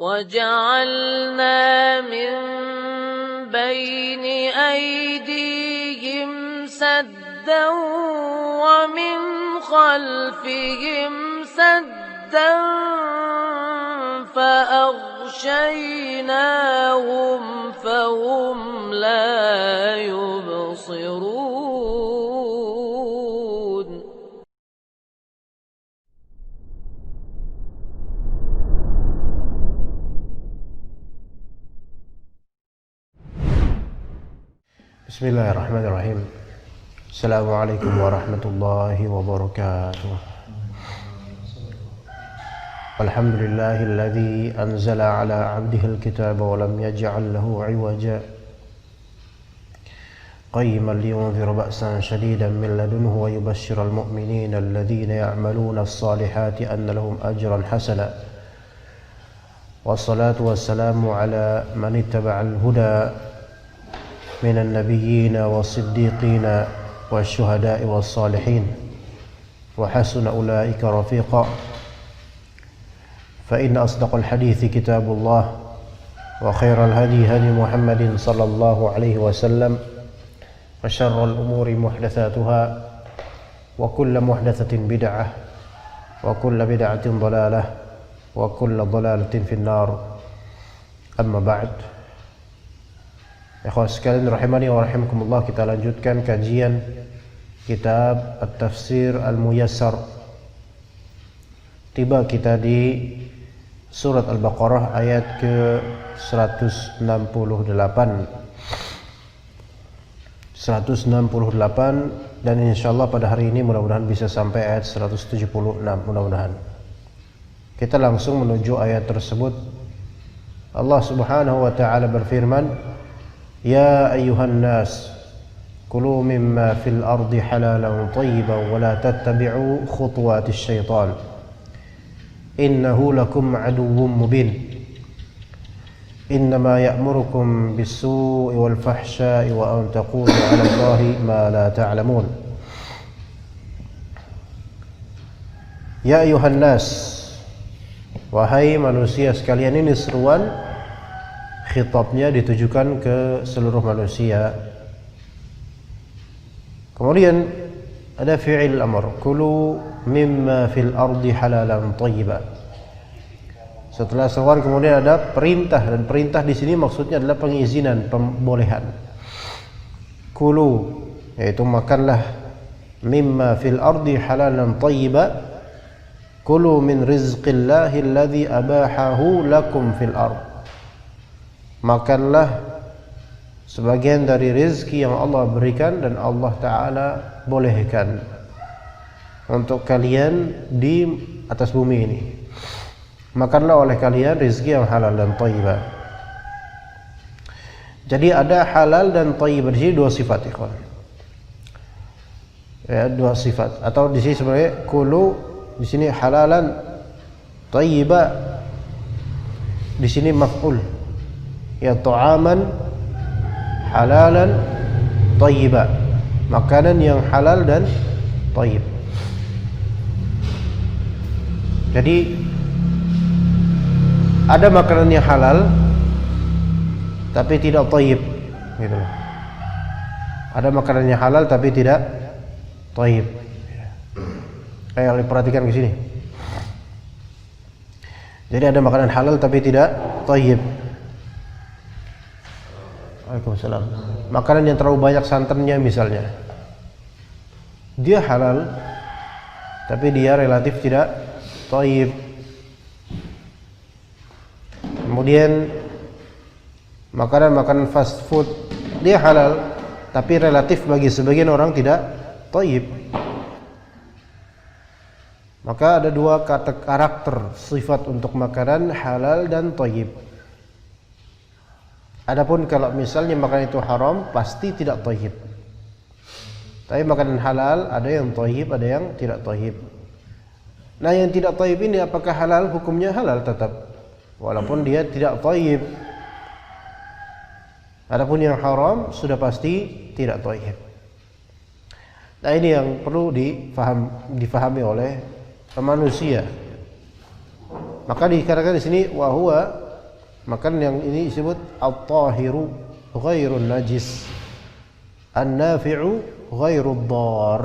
وجعلنا من بين أيديهم سدا ومن خلفهم سدا فأغشيناهم فهم لا يبصرون. Bismillahirrahmanirrahim. Assalamualaikum warahmatullahi wabarakatuh. Alhamdulillahilladzi anzala ala 'abdihil kitaba wa lam yaj'al lahu 'iwaja qayyiman liyunzira ba'san shadidan min ladunhu wa yubashshiral mu'minina alladhina ya'maluna as-salihati anna lahum ajran hasana. Wassalatu wassalamu ala man ittaba'al huda من النبيين والصديقين والشهداء والصالحين وحسن أولئك رفيقا فإن أصدق الحديث كتاب الله وخير الهدي هدي محمد صلى الله عليه وسلم وشر الأمور محدثاتها وكل محدثة بدعة وكل بدعة ضلالة وكل ضلالة في النار. أما بعد, ikhwan sekalian rahimani wa rahimakumullah, kita lanjutkan kajian kitab At-Tafsir Al-Muyassar. Tiba kita di surat Al-Baqarah ayat ke 168 dan insyaallah pada hari ini mudah-mudahan bisa sampai ayat 176 mudah-mudahan. Kita langsung menuju ayat tersebut. Allah Subhanahu wa taala berfirman, يا أيها الناس كلوا مما في الأرض حلالا طيبا ولا تتبعوا خطوات الشيطان إنه لكم عدو مبين إنما يأمركم بالسوء والفحشاء وأن تقولوا على الله ما لا تعلمون. يا أيها الناس, wahai manusia sekalian. Ini seruan, khitabnya ditujukan ke seluruh manusia. Kemudian ada fi'il amr, kulu mimma fil ardi halalan thayyiba. Setelah seruan kemudian ada perintah, dan perintah di sini maksudnya adalah pengizinan, pembolehan. Kulu, yaitu makanlah, mimma fil ardi halalan thayyiba, kulu min rizqillahi alladhi abahahu lakum fil ard. Makanlah sebagian dari rezeki yang Allah berikan dan Allah Ta'ala bolehkan untuk kalian di atas bumi ini. Makanlah oleh kalian rezeki yang halal dan thayyibah. Jadi ada halal dan thayyibah di sini dua sifat, ikhwan. Ya, dua sifat. Atau di sini sebenarnya kulu, di sini halalan, thayyibah di sini maf'ul. Ya, ta'aman halalan thayyiba, makanan yang halal dan thayyib. Jadi ada makanan yang halal tapi tidak thayyib, gitu. Ada makanan yang halal tapi tidak thayyib. Ayo perhatikan ke sini. Jadi ada makanan halal tapi tidak thayyib. Waalaikumsalam. Makanan yang terlalu banyak santannya misalnya, dia halal tapi dia relatif tidak thayyib. Kemudian makanan fast food, dia halal tapi relatif bagi sebagian orang tidak thayyib. Maka ada dua karakter sifat untuk makanan halal dan thayyib. Adapun kalau misalnya makanan itu haram, pasti tidak thayyib. Tapi makanan halal ada yang thayyib, ada yang tidak thayyib. Nah, yang tidak thayyib ini apakah halal? Hukumnya halal tetap, walaupun dia tidak thayyib. Adapun yang haram sudah pasti tidak thayyib. Nah, ini yang perlu difahami oleh manusia. Maka dikatakan di sini wa huwa Maka yang ini disebut at-tahiru ghairun najis, an-nafi'u ghairud dar.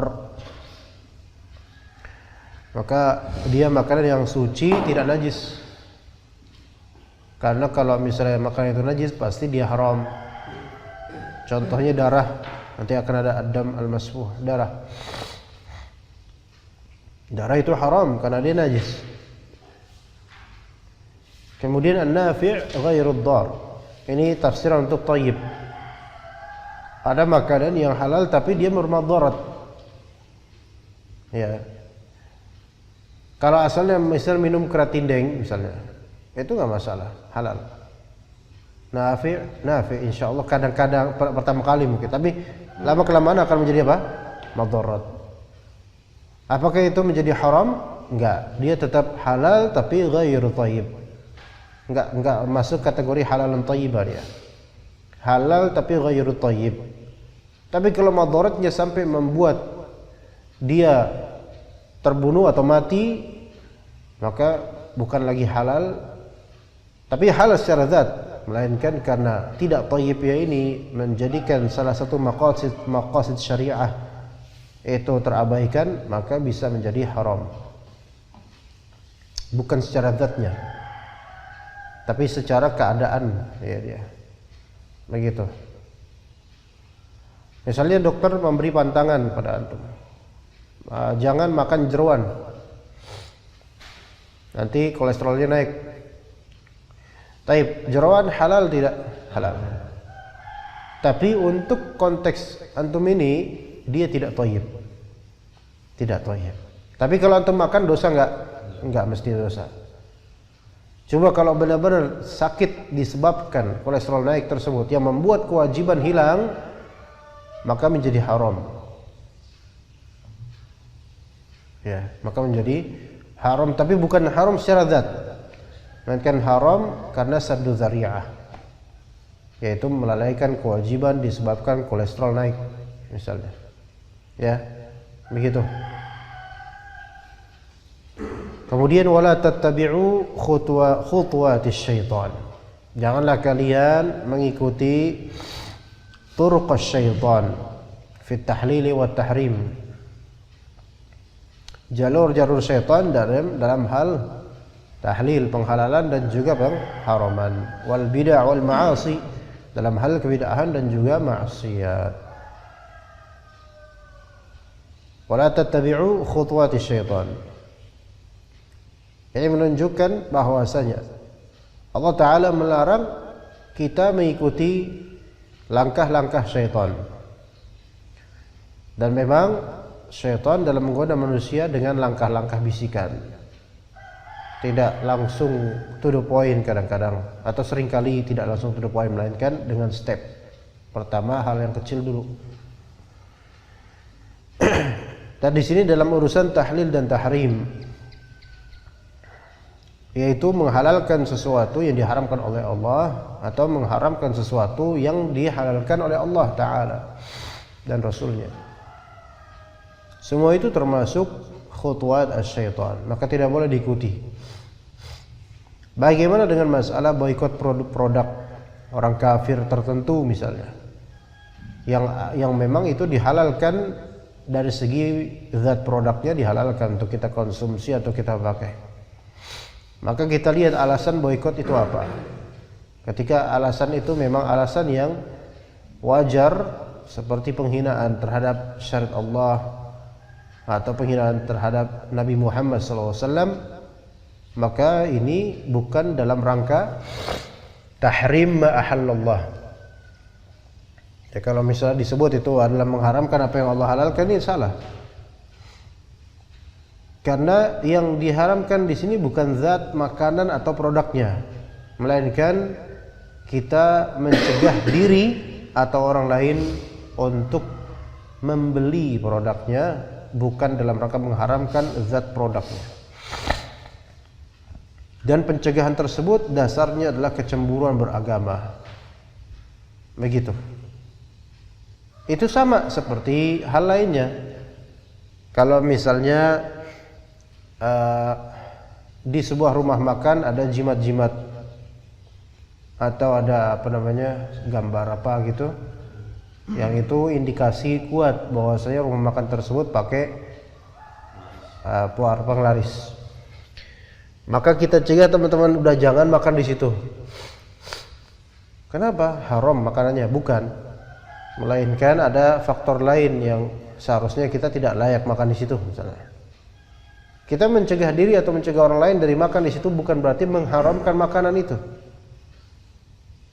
Maka dia makanan yang suci, tidak najis. Karena kalau misalnya makanan itu najis pasti dia haram. Contohnya darah, nanti akan ada ad-dam al-masfuh, darah. Darah itu haram karena dia najis. Kemudian an-nafi' ghairud dar. Ini tafsiran untuk thayyib. Ada makanan yang halal tapi dia bermadarat. Ya. Kalau asalnya misal minum keratindeng misalnya, itu enggak masalah, halal. Nafi' insyaallah kadang-kadang pertama kali mungkin, tapi lama kelamaan akan menjadi apa? Madarat. Apakah itu menjadi haram? Enggak, dia tetap halal tapi ghairu thayyib. Enggak masuk kategori halalan thayyibah dia. Halal tapi ghairu thayyib. Tapi kalau madaratnya sampai membuat dia terbunuh atau mati, maka bukan lagi halal, tapi halal secara zat, melainkan karena tidak thayyibnya ini menjadikan salah satu maqasid syariah itu terabaikan, maka bisa menjadi haram. Bukan secara zatnya, tapi secara keadaan dia. Begitu. Misalnya dokter memberi pantangan pada antum, jangan makan jeruan, nanti kolesterolnya naik. Taib, jeruan halal tidak? Halal. Tapi untuk konteks antum ini dia tidak thayyib. Tidak thayyib. Tapi kalau antum makan dosa enggak? Enggak mesti dosa. Coba kalau benar-benar sakit disebabkan kolesterol naik tersebut yang membuat kewajiban hilang, maka menjadi haram. Ya, maka menjadi haram, tapi bukan haram secara zat, melainkan haram karena saddu dzari'ah, yaitu melalaikan kewajiban disebabkan kolesterol naik misalnya. Ya, begitu. Kemudian wala tattabi'u khutuwatis syaitan. Janganlah kalian mengikuti turuqas syaitan fi tahlili wa tahrim. Jalur-jalur syaitan dalam hal tahlil, penghalalan dan juga pengharaman, wal bid'ah wal ma'asi, dalam hal kebid'ahan dan juga maksiat. Wala tattabi'u khutuwatis syaitan. Ini menunjukkan bahwasanya Allah Ta'ala melarang kita mengikuti langkah-langkah syaitan. Dan memang syaitan dalam menggoda manusia dengan langkah-langkah bisikan, tidak langsung to the point kadang-kadang, atau seringkali tidak langsung to the point, melainkan dengan step. Pertama hal yang kecil dulu. Dan di sini dalam urusan tahlil dan tahrim, yaitu menghalalkan sesuatu yang diharamkan oleh Allah atau mengharamkan sesuatu yang dihalalkan oleh Allah Ta'ala dan Rasulnya. Semua itu termasuk khutuwat as-syaitan, maka tidak boleh diikuti. Bagaimana dengan masalah boikot produk-produk orang kafir tertentu misalnya, yang memang itu dihalalkan dari segi zat produknya, dihalalkan untuk kita konsumsi atau kita pakai. Maka kita lihat alasan boikot itu apa. Ketika alasan itu memang alasan yang wajar, seperti penghinaan terhadap syariat Allah atau penghinaan terhadap Nabi Muhammad SAW, maka ini bukan dalam rangka tahrim ma ahallallah. Ya, kalau misalnya disebut itu adalah mengharamkan apa yang Allah halalkan, ini salah. Karena yang diharamkan di sini bukan zat makanan atau produknya, melainkan kita mencegah diri atau orang lain untuk membeli produknya, bukan dalam rangka mengharamkan zat produknya. Dan pencegahan tersebut dasarnya adalah kecemburuan beragama. Begitu. Itu sama seperti hal lainnya. Kalau misalnya di sebuah rumah makan ada jimat-jimat, atau ada apa namanya gambar apa gitu, yang itu indikasi kuat bahwasanya rumah makan tersebut pakai penglaris. Maka kita cegah teman-teman, udah jangan makan di situ. Kenapa? Haram makanannya? Bukan. Melainkan ada faktor lain yang seharusnya kita tidak layak makan di situ misalnya. Kita mencegah diri atau mencegah orang lain dari makan di situ bukan berarti mengharamkan makanan itu.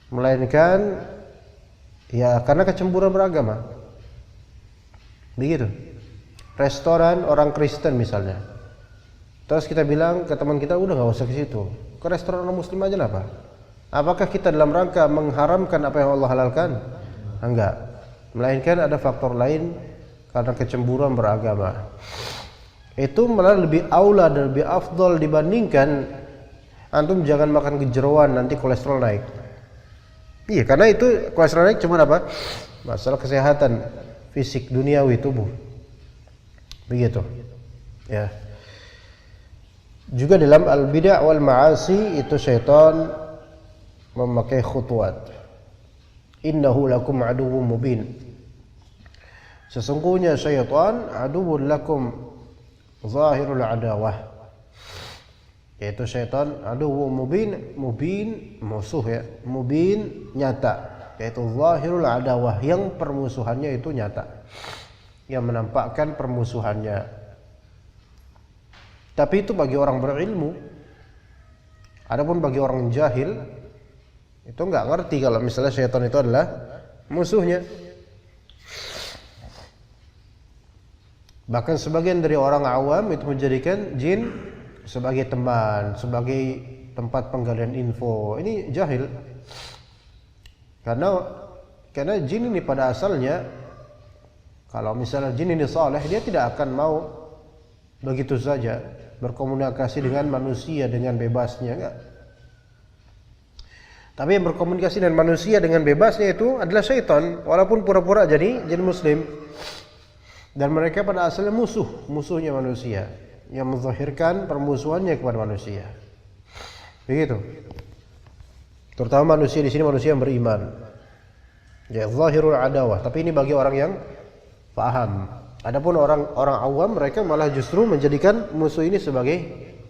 Melainkan ya karena kecemburuan beragama. Begitu. Restoran orang Kristen misalnya. Terus kita bilang ke teman kita, udah nggak usah ke situ. Ke restoran orang Muslim aja lah, Pak. Apakah kita dalam rangka mengharamkan apa yang Allah halalkan? Enggak. Melainkan ada faktor lain karena kecemburuan beragama. Itu malah lebih aula dan lebih afdal dibandingkan antum jangan makan kejeroan nanti kolesterol naik. Iya, karena itu kolesterol naik cuma apa? Masalah kesehatan fisik duniawi tubuh. Begitu. Ya. Juga dalam al-bid'ah wal ma'asi itu syaitan memakai khutuwat. Innahu lakum aduwwum mubin. Sesungguhnya syaitan aduwwun lakum zahirul adawah. Yaitu syaitan aduwwum mubin musuh ya, mubin nyata, yaitu zahirul adawah yang permusuhannya itu nyata. Yang menampakkan permusuhannya. Tapi itu bagi orang berilmu. Adapun bagi orang jahil itu enggak ngerti kalau misalnya syaitan itu adalah musuhnya. Bahkan sebagian dari orang awam itu menjadikan jin sebagai teman, sebagai tempat penggalian info. Ini jahil. Karena jin ini pada asalnya, kalau misalnya jin ini saleh, dia tidak akan mau begitu saja berkomunikasi dengan manusia dengan bebasnya, enggak. Tapi yang berkomunikasi dengan manusia dengan bebasnya itu adalah syaitan, walaupun pura-pura jadi jin muslim. Dan mereka pada asalnya musuhnya manusia, yang menzahirkan permusuhannya kepada manusia. Begitu. Terutama manusia di sini manusia yang beriman. Ya, zahirul adawah, tapi ini bagi orang yang paham. Adapun orang awam mereka malah justru menjadikan musuh ini sebagai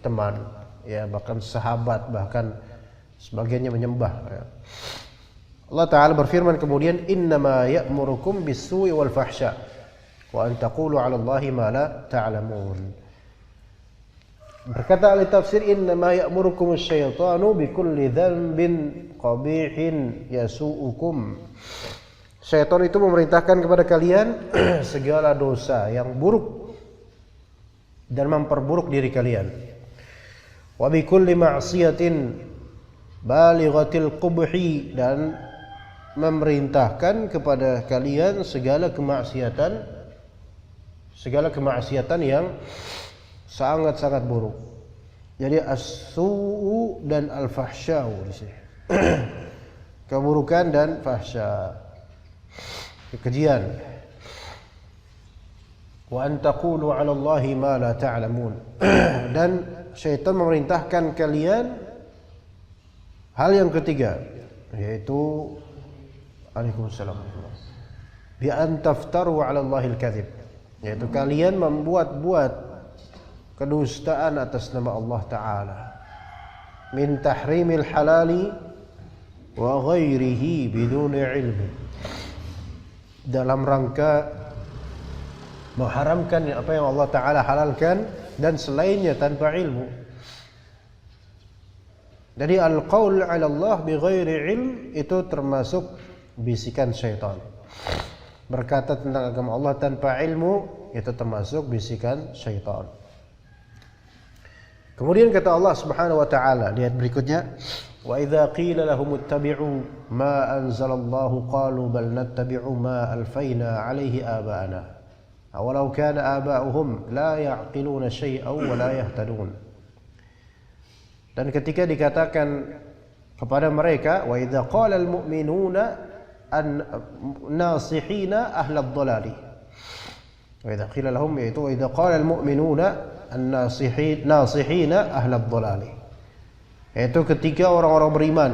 teman, ya bahkan sahabat, bahkan sebagiannya menyembah. Ya. Allah Ta'ala berfirman kemudian, innama ya'murukum bis-su'i wal fahsya wa an taqulu 'ala Allahi ma la ta'lamun. Berkata ahli tafsir, innama ya'murukum asy-syaitanu bikulli dhanbin qabihin yasu'ukum. Syaitan itu memerintahkan kepada kalian segala dosa yang buruk dan memperburuk diri kalian. Wa bi kulli ma'siyatin balighatil qubhi, dan memerintahkan kepada kalian segala kemaksiatan yang sangat-sangat buruk. Jadi as-su'u dan al-fahsya'u di sini. Keburukan dan fahsya. Kekejian. Wa an taqulu 'ala Allahi ma la ta'lamun. Dan syaitan memerintahkan kalian hal yang ketiga, yaitu Waalaikumsalam, bi an taftaru 'ala Allahil kadzib, yaitu kalian membuat-buat kedustaan atas nama Allah Ta'ala, min tahrimil halali wa ghairihi biduni ilmi, dalam rangka mengharamkan apa yang Allah Ta'ala halalkan dan selainnya tanpa ilmu. Jadi al-qaul 'ala Allah bighairi ilm itu termasuk bisikan syaitan. Berkata tentang agama Allah tanpa ilmu itu termasuk bisikan syaitan. Kemudian kata Allah Subhanahu wa taala di ayat berikutnya, wa idza qila lahum ittabi'u ma anzalallahu qalu bal nattabi'u ma alfayna 'alaihi aba'ana awalau kana aba'uhum la ya'qiluna syai'an wa la yahtadun. Dan ketika dikatakan kepada mereka, wa idza qala al-mu'minuna an-nasihina ahlad dhalali, wa idza qila lahum, yaitu wa idza qala al-mu'minuna an-nasihina ahlad dhalali, yaitu ketika orang-orang beriman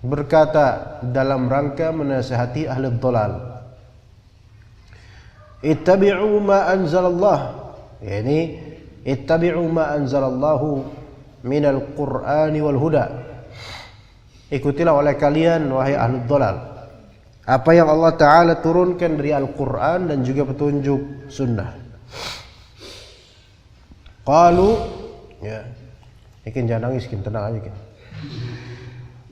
berkata dalam rangka menasihati ahli dhalal, ittabi'u ma anzalallah, yani ittabi'u ma anzalallahu minal qur'ani wal huda, ikutilah oleh kalian wahai ahli dhalal apa yang Allah Ta'ala turunkan dari Al-Quran dan juga petunjuk sunnah. Qalu, ya, ikin jangan nangis, ikin tenang aja, ikin.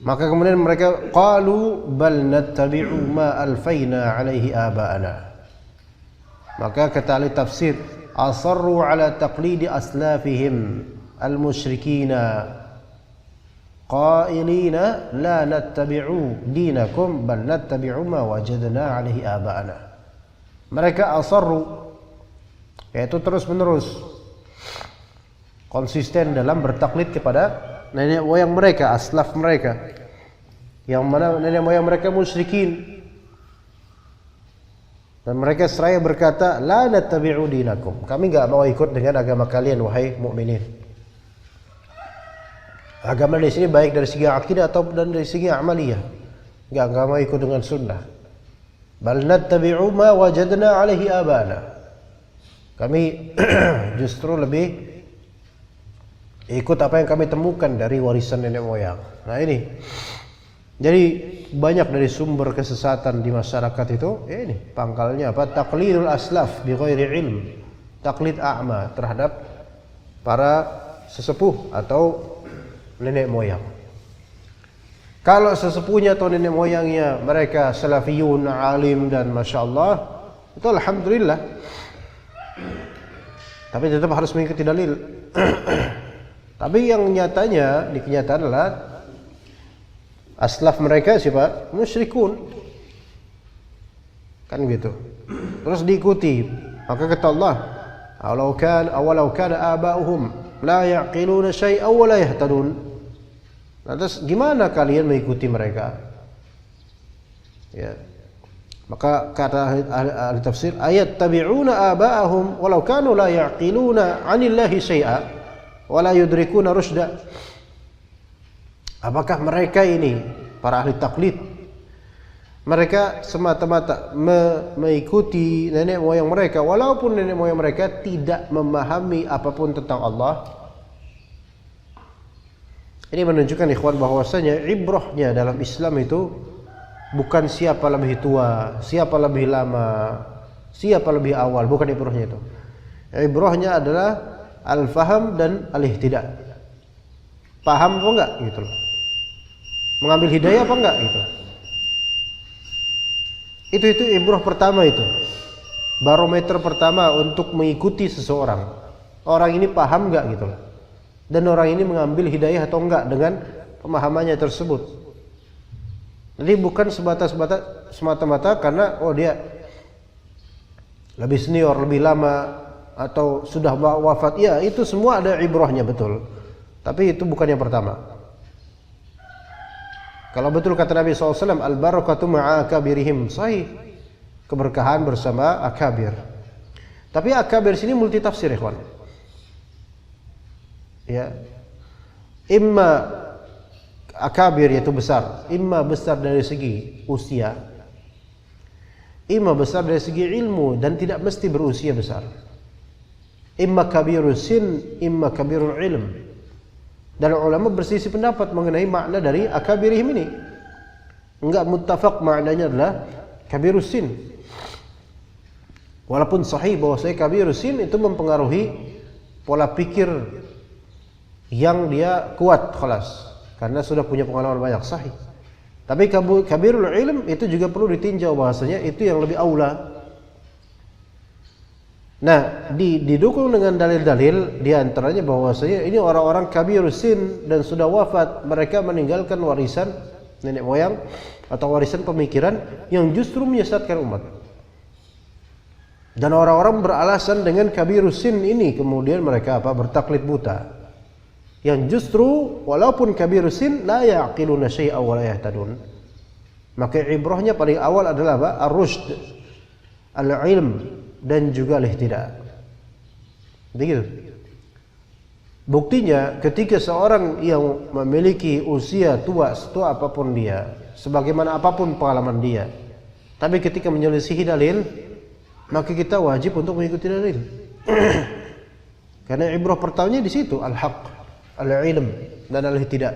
Maka kemudian mereka qalu bal nattabi'u ma alfayna alaihi aba'ana. Maka kata ahli tafsir, asarru ala taqlidi aslafihim al-musyrikina qailina la nattabi'u dinakum bal nattabi'u ma wajadna alaihi aba'ana. Mereka asarru, yaitu terus menerus konsisten dalam bertaklid kepada nenek moyang mereka, aslaf mereka, yang mana nenek moyang mereka musyrikin. Dan mereka seraya berkata, la nattabi'u dinakum, kami enggak mau ikut dengan agama kalian wahai mukminin. Agama di sini baik dari segi akidah atau dan dari segi amaliyah. Enggak mau ikut dengan sunnah. Bal nattabi'u ma wajadna alaihi abana. Kami justru lebih ikut apa yang kami temukan dari warisan nenek moyang. Nah ini, jadi banyak dari sumber kesesatan di masyarakat itu, ini pangkalnya apa? Taqlidul aslaf bi ghairi ilm, taklid a'ma terhadap para sesepuh atau nenek moyang. Kalau sesepuhnya atau nenek moyangnya mereka salafiyun, alim dan masya Allah, itu alhamdulillah. Tapi tetap harus mengikuti dalil. Tapi yang nyatanya, di kenyataan adalah aslaf mereka siapa? Musyrikun. Kan gitu. Terus diikuti. Maka kata Allah, awalau kana aba'uhum la ya'qiluna syai'an wa la yahtadun. Lantas gimana kalian mengikuti mereka? Ya. Maka kata ahli tafsir, ayat tabi'una aba'ahum walau kanu la ya'qiluna 'anillahi syai'a wala yudrikuna rusyda. Apakah mereka ini para ahli taklid, mereka semata-mata mengikuti nenek moyang mereka walaupun nenek moyang mereka tidak memahami apapun tentang Allah? Ini menunjukkan ikhwan bahwasanya ibrahnya dalam Islam itu bukan siapa lebih tua, siapa lebih lama, siapa lebih awal, bukan ibrahnya itu. Ibrahnya adalah al-faham dan al-ihtidah. Paham apa enggak gitu loh. Mengambil hidayah apa enggak gitu. Itu ibrah pertama itu. Barometer pertama untuk mengikuti seseorang. Orang ini paham enggak gitu loh. Dan orang ini mengambil hidayah atau enggak dengan pemahamannya tersebut. Jadi bukan semata-mata karena dia lebih senior, lebih lama, atau sudah wafat. Ya, itu semua ada ibrahnya, betul. Tapi itu bukan yang pertama. Kalau betul kata Nabi SAW, al-barakatu ma'a akabirihim, sahih, keberkahan bersama akabir. Tapi akabir sini multi tafsir, ikhwan. Ya, imma akabir yaitu besar, imma besar dari segi usia, imma besar dari segi ilmu dan tidak mesti berusia besar. Imma kabirul sin, imma kabirul ilm. Dan ulama berselisih pendapat mengenai makna dari akabirihim ini. Enggak muttafaq maknanya adalah kabirul sin. Walaupun sahih bahwasanya kabirul sin itu mempengaruhi pola pikir yang dia kuat khalas, karena sudah punya pengalaman banyak, sahih. Tapi kabirul ilm itu juga perlu ditinjau bahwasanya itu yang lebih aula. Nah, didukung dengan dalil-dalil, di antaranya bahwasanya ini orang-orang kabirus sin dan sudah wafat, mereka meninggalkan warisan nenek moyang atau warisan pemikiran yang justru menyesatkan umat. Dan orang-orang beralasan dengan kabirus sin ini kemudian mereka bertaklid buta. Yang justru walaupun kabirus sin la ya'qiluna syai'an wa la yahtadun. Maka ibrahnya paling awal adalah apa? Ar-rusyd, al-ilm dan juga al-ihtidah. Begitu. Buktinya ketika seorang yang memiliki usia tua, setua apapun dia, sebagaimana apapun pengalaman dia, tapi ketika menyelisihi dalil, maka kita wajib untuk mengikuti dalil. Karena ibrah pertamanya di situ, al-haq, al-ilm dan al-ihtidah.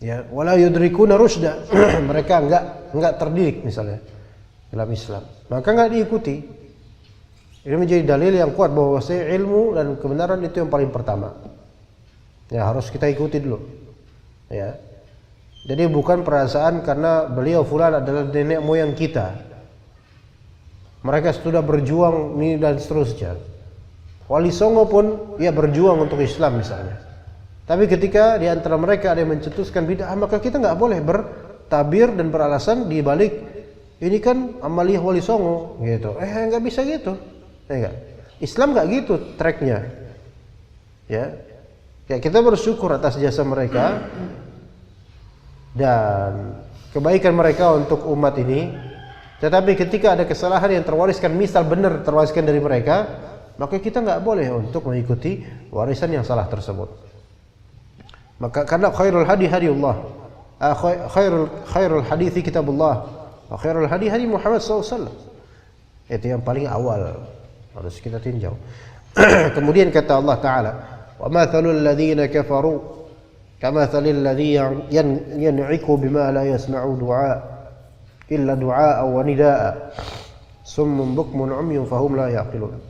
Ya, wala yudrikuna rusyda. Mereka enggak terdidik misalnya dalam Islam. Maka enggak diikuti. Ini menjadi dalil yang kuat bahwa ilmu dan kebenaran itu yang paling pertama. Ya, harus kita ikuti dulu. Ya. Jadi bukan perasaan karena beliau fulan adalah nenek moyang kita. Mereka sudah berjuang ini dan seterusnya. Wali Songo pun ia berjuang untuk Islam misalnya. Tapi ketika di antara mereka ada yang mencetuskan bid'ah, maka kita enggak boleh bertabir dan beralasan di balik ini kan amaliyah Wali Songo gitu. Enggak bisa gitu. Enggak. Islam enggak gitu tracknya. Ya. Ya, kita bersyukur atas jasa mereka dan kebaikan mereka untuk umat ini. Tetapi ketika ada kesalahan yang terwariskan, misal benar terwariskan dari mereka, maka kita enggak boleh untuk mengikuti warisan yang salah tersebut. Maka karena khairul hadi hadiullah, khairul hadithi kitabullah, wa khairul hadi hadi Muhammad SAW. Itu yang paling awal harus kita tinjau. Kemudian kata Allah Ta'ala, wa mathalul ladzina kafaru kamathalil ladzi yan'iku bima la yasma'u du'a illa du'a wa nidaa summun bukmun umyun fahum la yaqilun.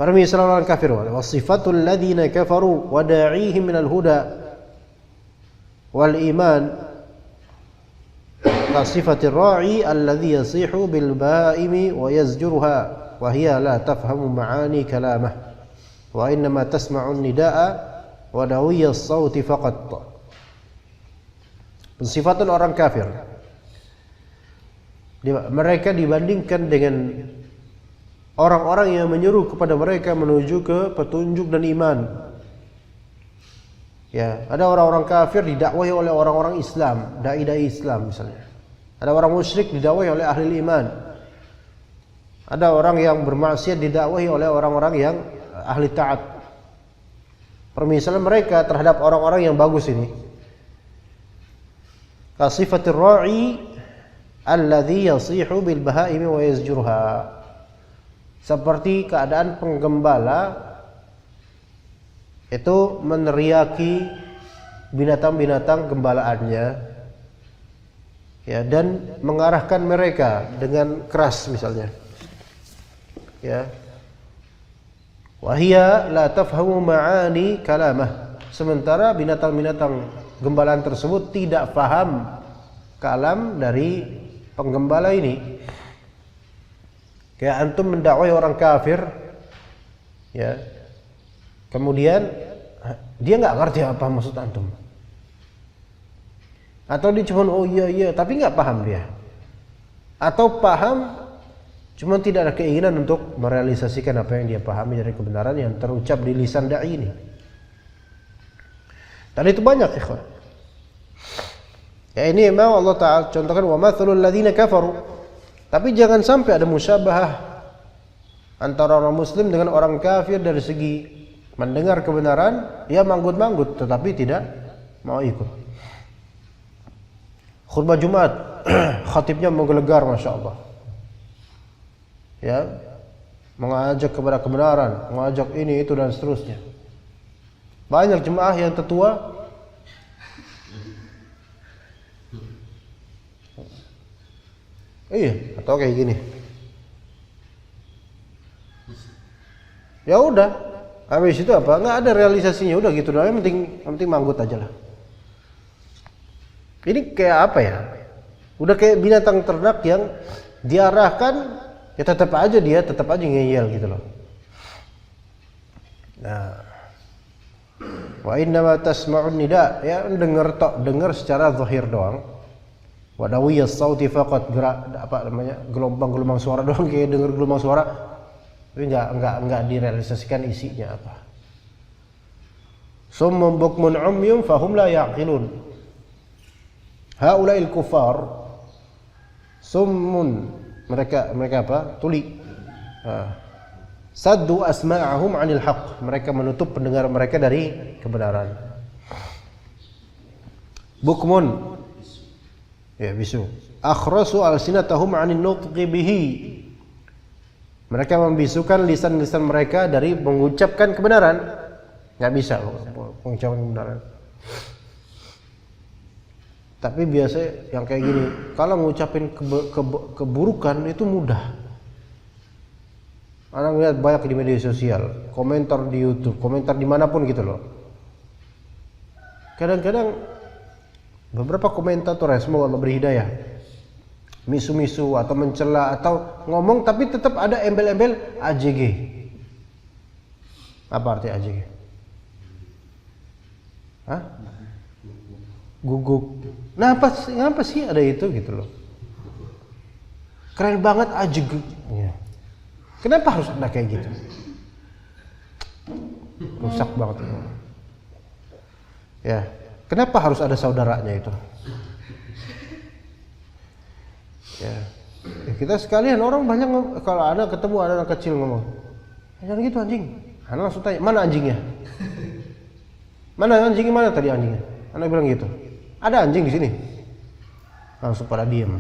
Para misalan orang kafir, wa sifatul ladzina kafaru wa da'ihim minal huda wal iman ka sifatir ra'i alladhi yasihu bil ba'imi wa yazjuruha wa hiya la tafhamu ma'ani kalamah wa innama tasma'u nidaa wa dawiyas sauti faqat. Sifatan orang kafir, mereka dibandingkan dengan orang-orang yang menyeru kepada mereka menuju ke petunjuk dan iman. Ya, ada orang-orang kafir didakwahi oleh orang-orang Islam, dai-dai Islam misalnya. Ada orang musyrik didakwahi oleh ahli iman. Ada orang yang bermaksiat didakwahi oleh orang-orang yang ahli taat. Permisalan mereka terhadap orang-orang yang bagus ini, kasifatir ra'i alladhi yasihu bil bahaimi wa yazjurha, seperti keadaan penggembala itu meneriaki binatang-binatang gembalaannya, ya, dan mengarahkan mereka dengan keras misalnya, ya. Wahia la tafhamu ma'ani kalamah, sementara binatang-binatang gembalaan tersebut tidak paham kalam dari penggembala ini. Kayak antum mendakwahi orang kafir, ya, kemudian dia nggak ngerti apa maksud antum, atau dia cuma oh iya tapi nggak paham dia, atau paham cuma tidak ada keinginan untuk merealisasikan apa yang dia pahami dari kebenaran yang terucap di lisan dai ini. Dan itu banyak, ikhwan. Ya, ini memang Allah Ta'ala contohkan wa mathalul ladzina kafaru. Tapi jangan sampai ada musyabahah antara orang muslim dengan orang kafir dari segi mendengar kebenaran, dia manggut-manggut tetapi tidak mau ikut. Khutbah Jumat, khatibnya menggelegar, Masya Allah. Ya, mengajak kepada kebenaran, mengajak ini itu dan seterusnya. Banyak jemaah yang tetua atau kayak gini. Ya udah, habis itu apa? Nggak ada realisasinya, udah gitu doang. Yang penting manggut aja lah. Ini kayak apa ya? Udah kayak binatang ternak yang diarahkan, ya tetap aja ngeyel gitu loh. Nah, wa innama tasma'un nida, ya dengar secara zahir doang. Wa dawiyas sauti faqat, gerak apa namanya, gelombang suara doang, kayak dengar gelombang suara. Tapi enggak direalisasikan isinya apa. Summun bukmun umyun fahum la yaqilun. Haula'il kufar summun, mereka apa? Tuli. saddu asma'ahum 'anil haqq, mereka menutup pendengar mereka dari kebenaran. Bukmun, ya bisu, akhrasu alsinatahum 'anil nutqi bihi, mereka membisukan lisan-lisan mereka dari mengucapkan kebenaran. Nggak bisa mengucapkan kebenaran. Tapi biasa yang kayak gini, kalau ngucapin keburukan itu mudah. Orang lihat banyak di media sosial, komentar di YouTube, komentar dimanapun gitu loh. Kadang-kadang beberapa komentator, ya semoga Allah beri hidayah, misu-misu atau mencela atau ngomong tapi tetap ada embel-embel AJG. Apa arti AJG? Hah? Guguk. Kenapa sih ada itu gitu loh? Keren banget AJG. Ya. Kenapa harus ada kayak gitu? Rusak banget. Ya. Kenapa harus ada saudaranya itu? Ya. Kita sekalian, orang banyak kalau ada ketemu ada anak kecil ngomong, jangan gitu anjing. Anak langsung tanya, mana anjingnya? Mana anjingnya, mana tadi anjingnya? Anak bilang gitu. Ada anjing di sini. Langsung pada diem.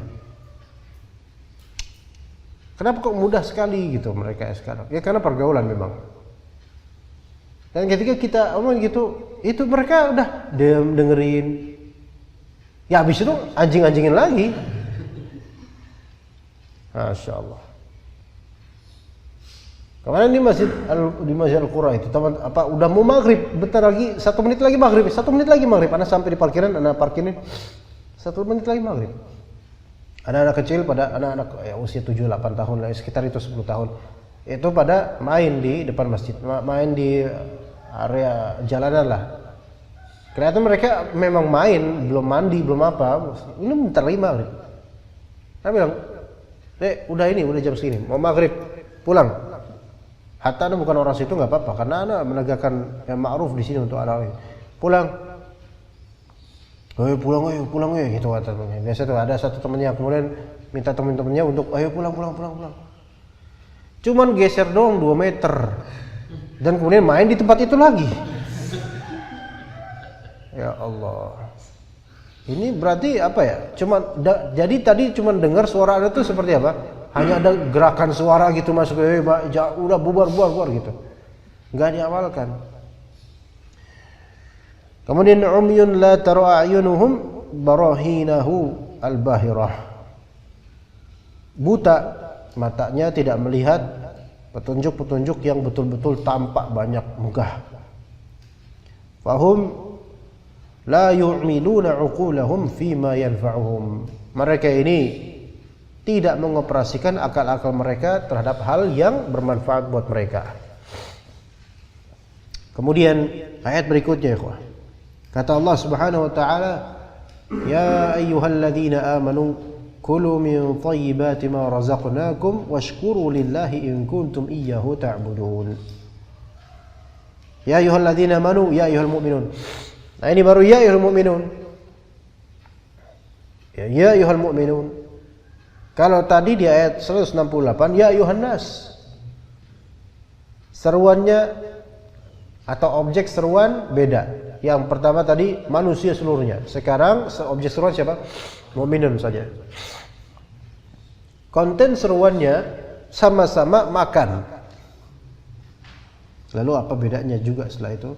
Kenapa kok mudah sekali gitu mereka sekarang? Ya karena pergaulan memang. Dan ketika kita omong gitu, itu mereka udah diam dengerin. Ya habis itu anjing-anjingin lagi. Masya Allah. Kemarin di Masjid Al-Qura itu, teman apa udah mau maghrib, bentar lagi 1 menit lagi maghrib, 1 menit lagi maghrib. Anak sampai di parkiran, anak parkirin 1 menit lagi maghrib. Anak-anak kecil pada anak-anak ya, usia 7-8 tahun lah, sekitar itu 10 tahun. Itu pada main di depan masjid, main di area jalanan lah. Kelihatan mereka memang main, belum mandi, belum apa. Ini bentar lagi maghrib. Saya bilang, udah jam segini, mau maghrib, pulang. Hatta Anda bukan orang situ nggak apa-apa, karena Anda menegakkan yang ma'ruf di sini untuk anak ini. Pulang, pulang, gitu kata temannya. Biasa tuh ada satu temannya kemudian minta teman-temannya untuk, ayo pulang. Cuman geser doang 2 meter, dan kemudian main di tempat itu lagi. Ya Allah. Ini berarti apa ya? Jadi tadi cuma dengar suara Anda tuh seperti apa? Hanya ada gerakan suara gitu masuk, udah bubar gitu. Enggak diamalkan. Kemudian umyun la tara a'yunuhum barahinahu al-bahirah. Buta, matanya tidak melihat petunjuk-petunjuk yang betul-betul tampak banyak megah. Fahum la yu'miluna 'uqulahum fima yanfa'uhum. Mereka ini tidak mengoperasikan akal-akal mereka terhadap hal yang bermanfaat buat mereka. Kemudian ayat berikutnya, ikhwah. Kata Allah Subhanahu wa taala, "Ya ayyuhalladzina amanu kulu min thayyibati ma razaqnakum washkuru lillahi in kuntum iyyahu ta'budun." Ya ayyuhalladzina amanu, ya ayyuhal mu'minun. Nah, ini baru ya ayyuhal mu'minun. Ya ayyuhal mu'minun. Kalau tadi di ayat 168, ya ayyuhan nas. Seruannya atau objek seruan beda. Yang pertama tadi manusia seluruhnya. Sekarang objek seruan siapa? Mukminun saja. Konten seruannya sama-sama makan. Lalu apa bedanya juga setelah itu?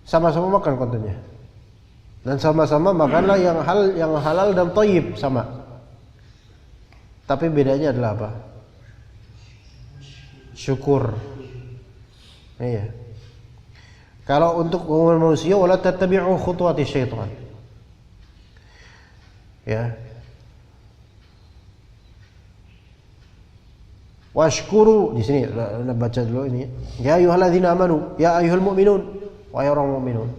Sama-sama makan kontennya. Dan sama-sama makanlah yang halal dan thayyib sama. Tapi bedanya adalah apa? Syukur. Iya. Kalau untuk manusia, wala tattabi'u khutuwati syaitan. Ya. Washkuru di sini baca dulu ini. Ya ayyuhalladzina amanu, ya ayyuhal mu'minun, wahai orang mukminun.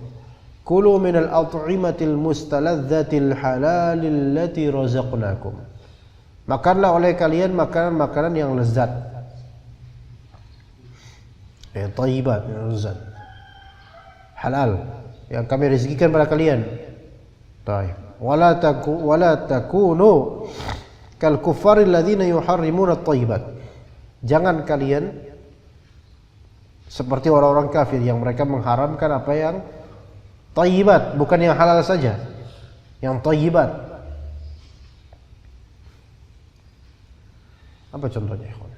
Kulu minal at'imatil mustaladzzatil halalil lati razaqnakum. Makanlah oleh kalian makanan-makanan yang lezat. Thayyibat, yang lezat. Halal yang kami rezekikan pada kalian. Baik. Wala takunu kal kuffaril ladzina yuharrimuna at-thayyibat. Jangan kalian seperti orang-orang kafir yang mereka mengharamkan apa yang thayyibat, bukan yang halal saja, yang thayyibat. Apa contohnya, ikhwan?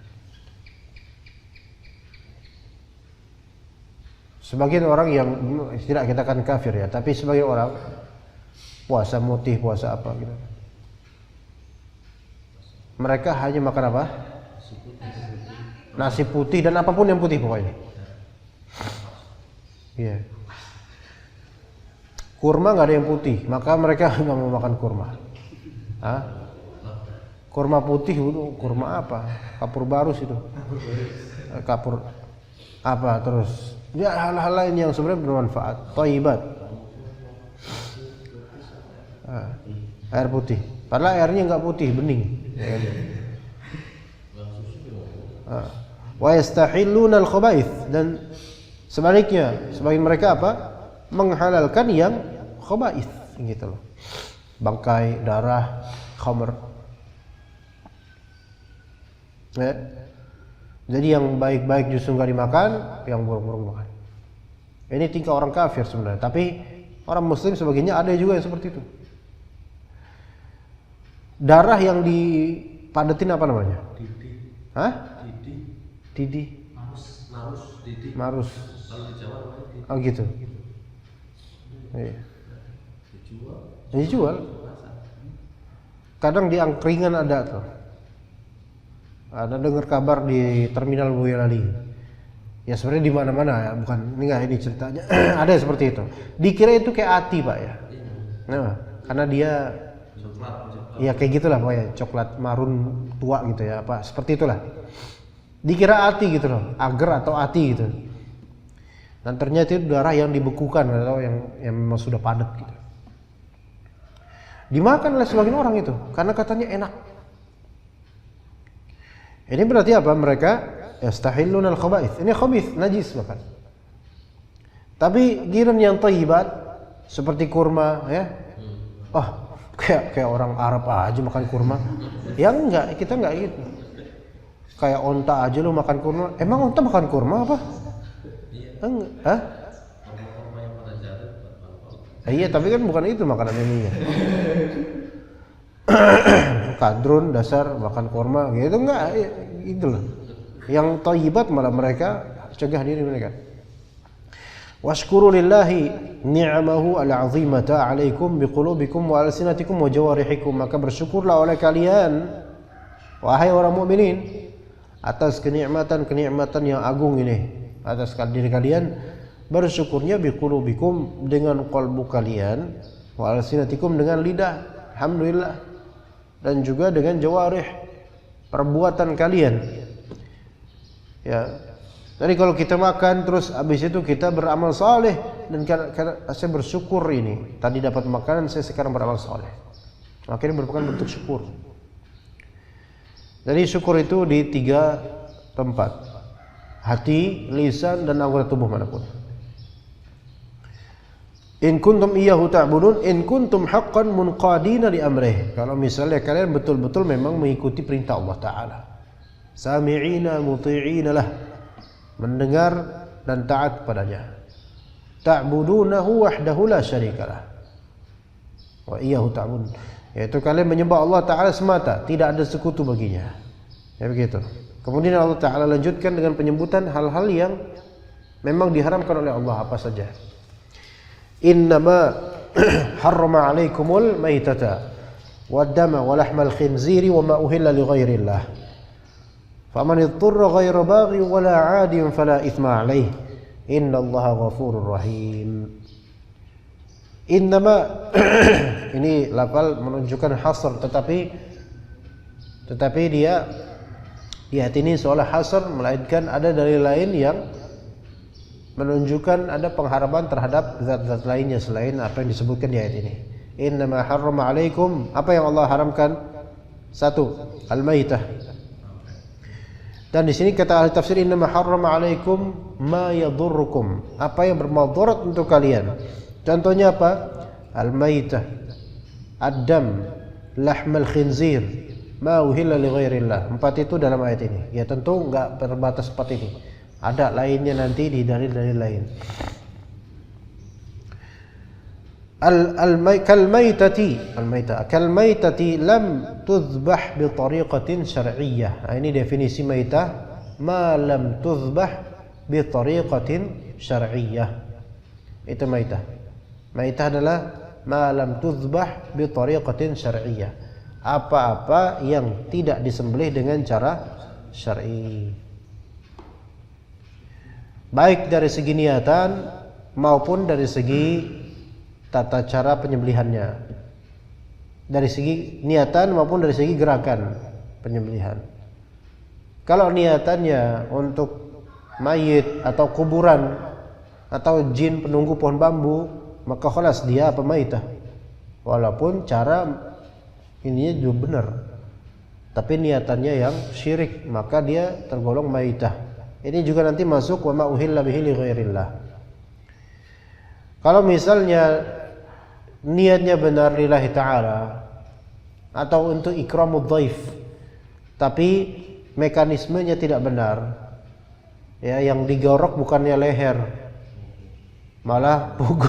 Sebagian orang yang tidak kita kan kafir ya, tapi sebagian orang puasa mutih, puasa apa gitu. Mereka hanya makan apa? Nasi putih dan apapun yang putih pokoknya. Iya. Kurma nggak ada yang putih, maka mereka nggak mau makan kurma. Hah? Kurma putih itu kurma apa? Kapur barus itu. Kapur apa terus? Ya hal-hal lain yang sebenarnya bermanfaat, thayyibat. Air putih. Padahal airnya nggak putih, bening. Wa yastahilluna al-khaba'ith, dan sebaliknya, sebagian mereka apa? Menghalalkan yang khaba'ith gitu loh. Bangkai, darah, khamr. Ya. Jadi yang baik-baik justru nggak dimakan, yang buruk-buruk makan. Ini tingkah orang kafir sebenarnya, tapi orang muslim sebagiannya ada juga yang seperti itu. Darah yang dipadetin apa namanya? Didi. Hah? Didi. Didi. Marus. Didi. Marus. Kalau di Jawa namanya didi. Oh gitu. Iya. Dijual. Dijual. Kadang di angkringan ada tuh. Ada dengar kabar di terminal Boyolali. Ya sebenarnya di mana-mana ya, bukan ini enggak ini ceritanya. Ada seperti itu. Dikira itu kayak ati, Pak ya. Nah, karena dia Coklat. ya kayak gitulah pokoknya, coklat marun tua gitu ya, apa seperti itulah. Dikira ati gitu loh, agar atau ati gitu. Dan ternyata itu darah yang dibekukan atau yang memang sudah padat gitu. Dimakan oleh sebagian orang itu karena katanya enak. Ini berarti apa? Mereka yastahilluna al-khaba'ith. Ini khabith, najis bahkan. Tapi giliran yang thayyibat seperti kurma ya. Kayak orang Arab aja makan kurma. Ya enggak, kita enggak gitu. Kayak onta aja lu makan kurma. Emang onta makan kurma apa? Enggak. Hah? Kurma yang pada jalan. Iya, tapi kan bukan itu makanan ininya. Kadrun dasar makan kurma gitu enggak, itu loh. Yang thayyibat malah mereka cegah diri mereka. Washkuru lillahi ni'amahu al-'azimata 'alaikum biqulubikum wa alsinatikum wa jawarihikum, maka bersyukurlah oleh kalian wahai orang mukminin atas kenikmatan-kenikmatan yang agung ini atas diri kalian. Bersyukurnya biqulubikum dengan qalbu kalian, wa alsinatikum dengan lidah, alhamdulillah, dan juga dengan jawarih, perbuatan kalian. Ya. Jadi kalau kita makan terus habis itu kita beramal saleh, dan karena saya bersyukur ini tadi dapat makanan, saya sekarang beramal saleh. Maka ini merupakan bentuk syukur. Jadi syukur itu di 3 tempat: hati, lisan, dan anggota tubuh manapun. In kuntum iyyahu ta'budun in kuntum haqqan munqadina li amrih. Kalau misalnya kalian betul-betul memang mengikuti perintah Allah Ta'ala, sami'ina muti'ina lah, mendengar dan taat kepadanya. Ta'budunahu wahdahu la syarikalah. Wa iyyahu ta'budun, yaitu kalian menyembah Allah Ta'ala semata, tidak ada sekutu baginya. Ya begitu. Kemudian Allah Ta'ala lanjutkan dengan penyebutan hal-hal yang memang diharamkan oleh Allah apa saja. Innama harrama 'alaikumul maitata wad-dama wa lahmal khinziri wa ma uhilla li ghairillah. Faman ittara ghaira baghi wa la 'adin fala itsma 'alaihi innallaha ghafurur rahim. Innama ini lafal menunjukkan hasr, tetapi dia di ayat ini seolah hasr, melainkan ada dalil lain yang menunjukkan ada pengharaman terhadap zat-zat lainnya selain apa yang disebutkan di ayat ini. Innama harrama 'alaikum, apa yang Allah haramkan? 1, al-maitah. Dan di sini kata ahli tafsir, innama harrama 'alaikum ma yadurrukum, apa yang bermadarat untuk kalian. Contohnya apa? Al-maitah, ad-dam, lahmal khinzir, ma uhilla li ghairillah. 4 itu dalam ayat ini. Ya tentu enggak terbatas 4 ini. Ada lainnya nanti di dalil-dalil lain. Kalmaitati lam tuzbah bi tariqatin syar'iyyah. Ini definisi maitah, ma lam tuzbah bi tariqatin syar'iyyah. Itu maitah. Maitah adalah ma lam tuzbah bi tariqatin syar'iyyah. Apa-apa yang tidak disembelih dengan cara syar'i. Baik dari segi niatan maupun dari segi tata cara penyembelihannya, dari segi niatan maupun dari segi gerakan penyembelihan. Kalau niatannya untuk mayit atau kuburan atau jin penunggu pohon bambu, maka khalas dia apa maitah, walaupun cara ininya juga benar, tapi niatannya yang syirik, maka dia tergolong maitah. Ini juga nanti masuk wa ma uhilla bihi li ghairillah. Kalau misalnya niatnya benar lillahi ta'ala atau untuk ikramud dhaif, tapi mekanismenya tidak benar, ya, yang digorok bukannya leher malah pugu.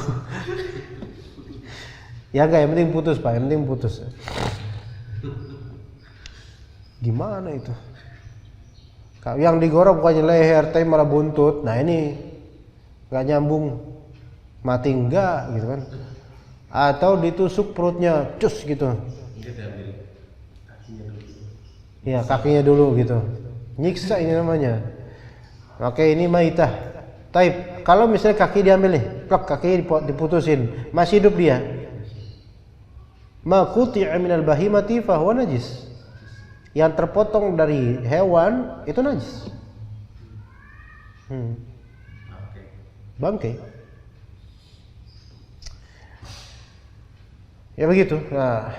Ya enggak, yang penting putus Pak, yang penting putus. Gimana itu? Yang digorok bukannya leher tapi malah buntut. Nah ini enggak nyambung, mati enggak gitu kan. Atau ditusuk perutnya, cus gitu. Ya, kakinya dulu gitu. Nyiksa ini namanya. Maka ini maitah. Taib. Kalau misalnya kaki diambil nih, plak, kaki diputusin, masih hidup dia. Ma quti'a minal bahimati fa huwa najis. Yang terpotong dari hewan itu najis. Bangkai. Ya begitu. Nah,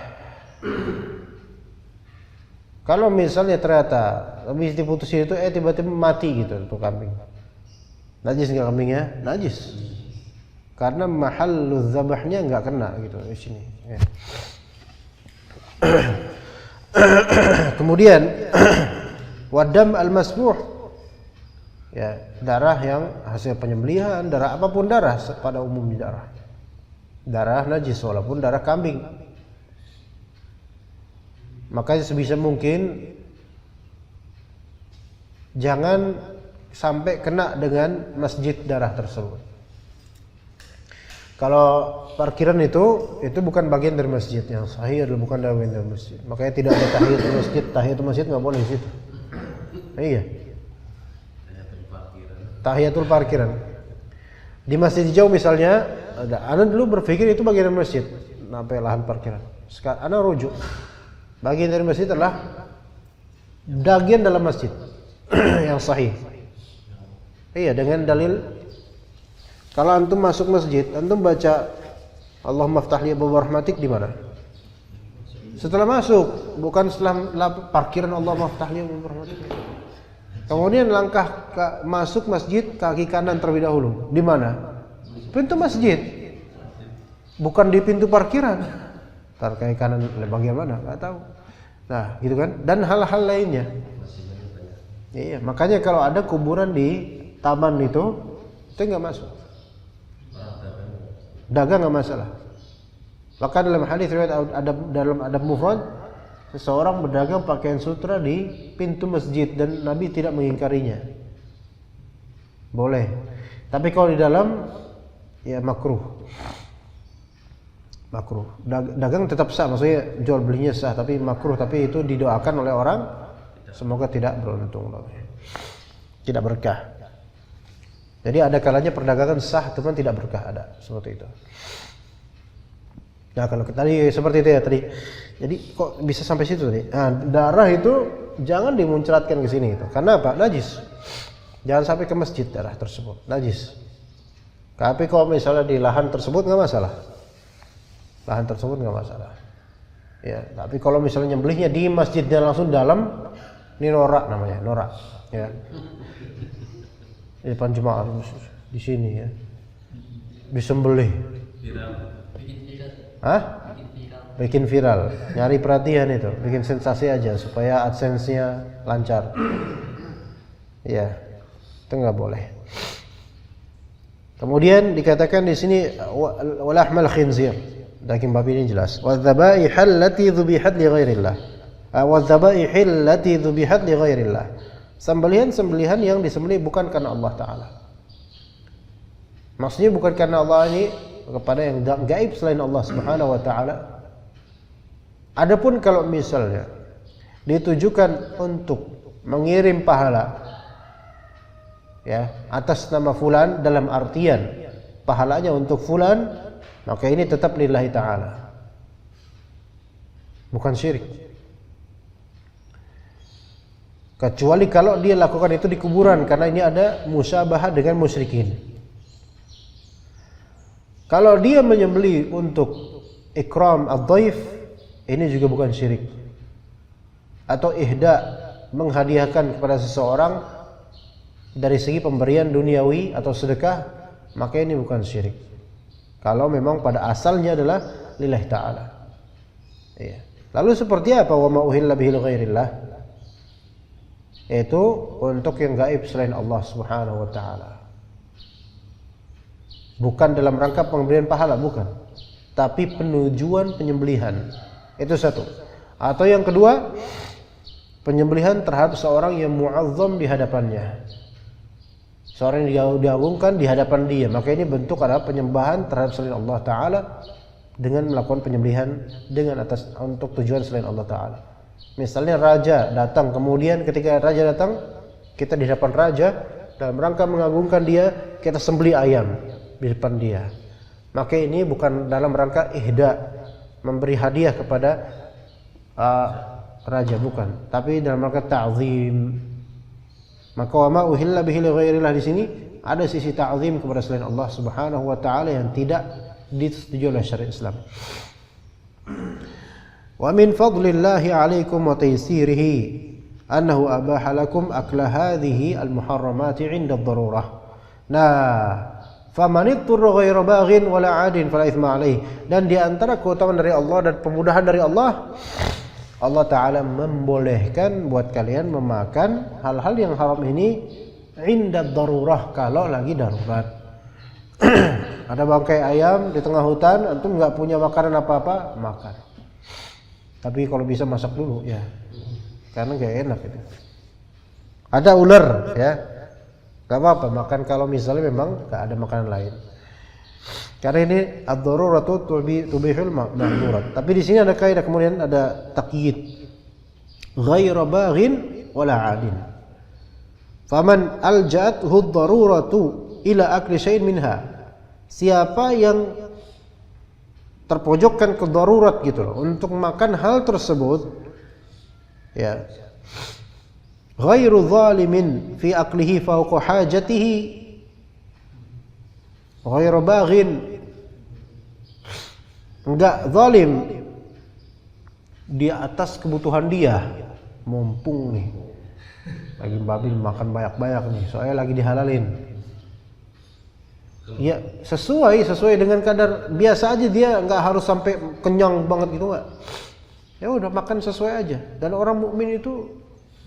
kalau misalnya ternyata habis diputusin itu tiba-tiba mati gitu tuh kambing, najis nggak kambingnya? Najis, karena mahalluz zabahnya nggak kena gitu di sini. Ya. Kemudian wadam al-masbuh, ya, darah yang hasil penyembelihan, darah apapun, darah pada umumnya darah najis walaupun darah kambing. Makanya sebisa mungkin jangan sampai kena dengan masjid darah tersebut. Kalau parkiran itu bukan bagian dari masjid, yang sahih adalah bukan bagian dari masjid. Makanya tidak ada tahiyatul masjid. Tahiyatul masjid nggak boleh di situ. Iya. Tahiyatul parkiran. Di masjid hijau misalnya, Ana dulu berpikir itu bagian dari masjid, sampai lahan parkiran. Sekarang Ana rujuk, bagian dari masjid adalah bagian dalam masjid yang sahih. Iya, dengan dalil kalau antum masuk masjid, antum baca Allahumma ftah li abwaab rahmatik di mana? Setelah masuk, bukan setelah parkiran Allahumma ftah li abwaab rahmatik. Kemudian langkah masuk masjid, kaki kanan terlebih dahulu. Di mana? Pintu masjid. Bukan di pintu parkiran. Ntar kaki kanan bagian mana? Enggak tahu. Nah, gitu kan? Dan hal-hal lainnya. Iya, makanya kalau ada kuburan di taman itu enggak masuk. Dagang enggak masalah. Bahkan dalam hadis riwayat dalam adab mufrad, seseorang berdagang pakaian sutra di pintu masjid dan Nabi tidak mengingkarinya. Boleh. Tapi kalau di dalam, ya makruh. Makruh. Dagang tetap sah, maksudnya jual belinya sah, tapi makruh. Tapi itu didoakan oleh orang, semoga tidak beruntung, tidak berkah. Jadi ada kalanya perdagangan sah, teman tidak berkah, ada seperti itu. Nah kalau tadi seperti itu ya tadi. Jadi kok bisa sampai situ tadi? Nah, darah itu jangan dimuncratkan ke sini itu. Karena apa? Najis. Jangan sampai ke masjid darah tersebut. Najis. Tapi kalau misalnya di lahan tersebut nggak masalah. Lahan tersebut nggak masalah. Ya. Tapi kalau misalnya nyembelihnya di masjidnya langsung dalam, ini norak namanya, norak. Ya. Di depan jemaah di sini ya. Disembelih. Hah? Bikin viral, nyari perhatian itu, bikin sensasi aja supaya AdSense-nya lancar. Ya. Itu enggak boleh. Kemudian dikatakan di sini walahmal khinzir, daging babi ini jelas. Wadzabaih allati dzubihat li ghairillah. Wadzabaih allati dzubihat li ghairillah. Sembelihan-sembelihan yang disembelih bukan karena Allah taala. Maksudnya bukan karena Allah ini kepada yang gaib selain Allah Subhanahu wa taala. Adapun kalau misalnya ditujukan untuk mengirim pahala ya atas nama fulan dalam artian pahalanya untuk fulan, maka ini tetap lillahi ta'ala, bukan syirik. Kecuali kalau dia lakukan itu di kuburan, karena ini ada musyabahah dengan musyrikin. Kalau dia menyembelih untuk ikram ad-dhaif, ini juga bukan syirik. Atau ihda, menghadiahkan kepada seseorang dari segi pemberian duniawi atau sedekah, maka ini bukan syirik. Kalau memang pada asalnya adalah lillahi ta'ala. Iya. Lalu seperti apa wa ma uhilla bihi ligairillah? Yaitu untuk yang gaib selain Allah Subhanahu wa taala. Bukan dalam rangka pemberian pahala, bukan. Tapi penujuan penyembelihan. Itu satu. Atau yang kedua, penyembelihan terhadap seorang yang mu'azzam di hadapannya. Seorang yang diagungkan di hadapan dia, maka ini bentuk adalah penyembahan terhadap selain Allah Ta'ala dengan melakukan penyembelihan dengan atas untuk tujuan selain Allah Ta'ala. Misalnya raja datang, kemudian ketika raja datang, kita di hadapan raja dalam rangka mengagungkan dia, kita sembelih ayam di depan dia. Maka ini bukan dalam rangka ihda, memberi hadiah kepada raja, bukan, tapi dalam rangka ta'zim. Maka wa ma uhilla bihi li ghairillah di sini ada sisi ta'zim kepada selain Allah Subhanahu wa taala yang tidak disetujui oleh syariat Islam. Wa min fadlillahi 'alaikum wa taysirihi annahu abaha lakum akla hadhihi al-muharramati 'inda ad-darurah. Nah, faman ittara ghaira baghin wala 'adin fala itsma 'alaihi. Dan di antara keutamaan dari Allah dan kemudahan dari Allah, Allah Ta'ala membolehkan buat kalian memakan hal-hal yang haram ini inda darurah, kalau lagi darurat. Ada bangkai ayam di tengah hutan, antum nggak punya makanan apa-apa, makan. Tapi kalau bisa masak dulu ya, karena nggak enak itu. Ada ular ya, nggak apa-apa makan kalau misalnya memang nggak ada makanan lain. Karena ini ad-daruratu tubihul mahdurat. Tapi di sini ada kaidah, kemudian ada taqyid. Ghairu baghin wala 'adin. Faman alja'athu ad-daruratu ila akli syai'in minha. Siapa yang terpojokkan ke darurat gitu loh untuk makan hal tersebut, ya. Ghairu zalimin fi aklihi fawqa hajatihi. Ghairu baghin, enggak zalim di atas kebutuhan dia, mumpung nih lagi babi makan banyak-banyak nih, soalnya lagi dihalalin. Ya sesuai dengan kadar biasa aja, dia enggak harus sampai kenyang banget gitu, enggak. Ya udah makan sesuai aja. Dan orang mukmin itu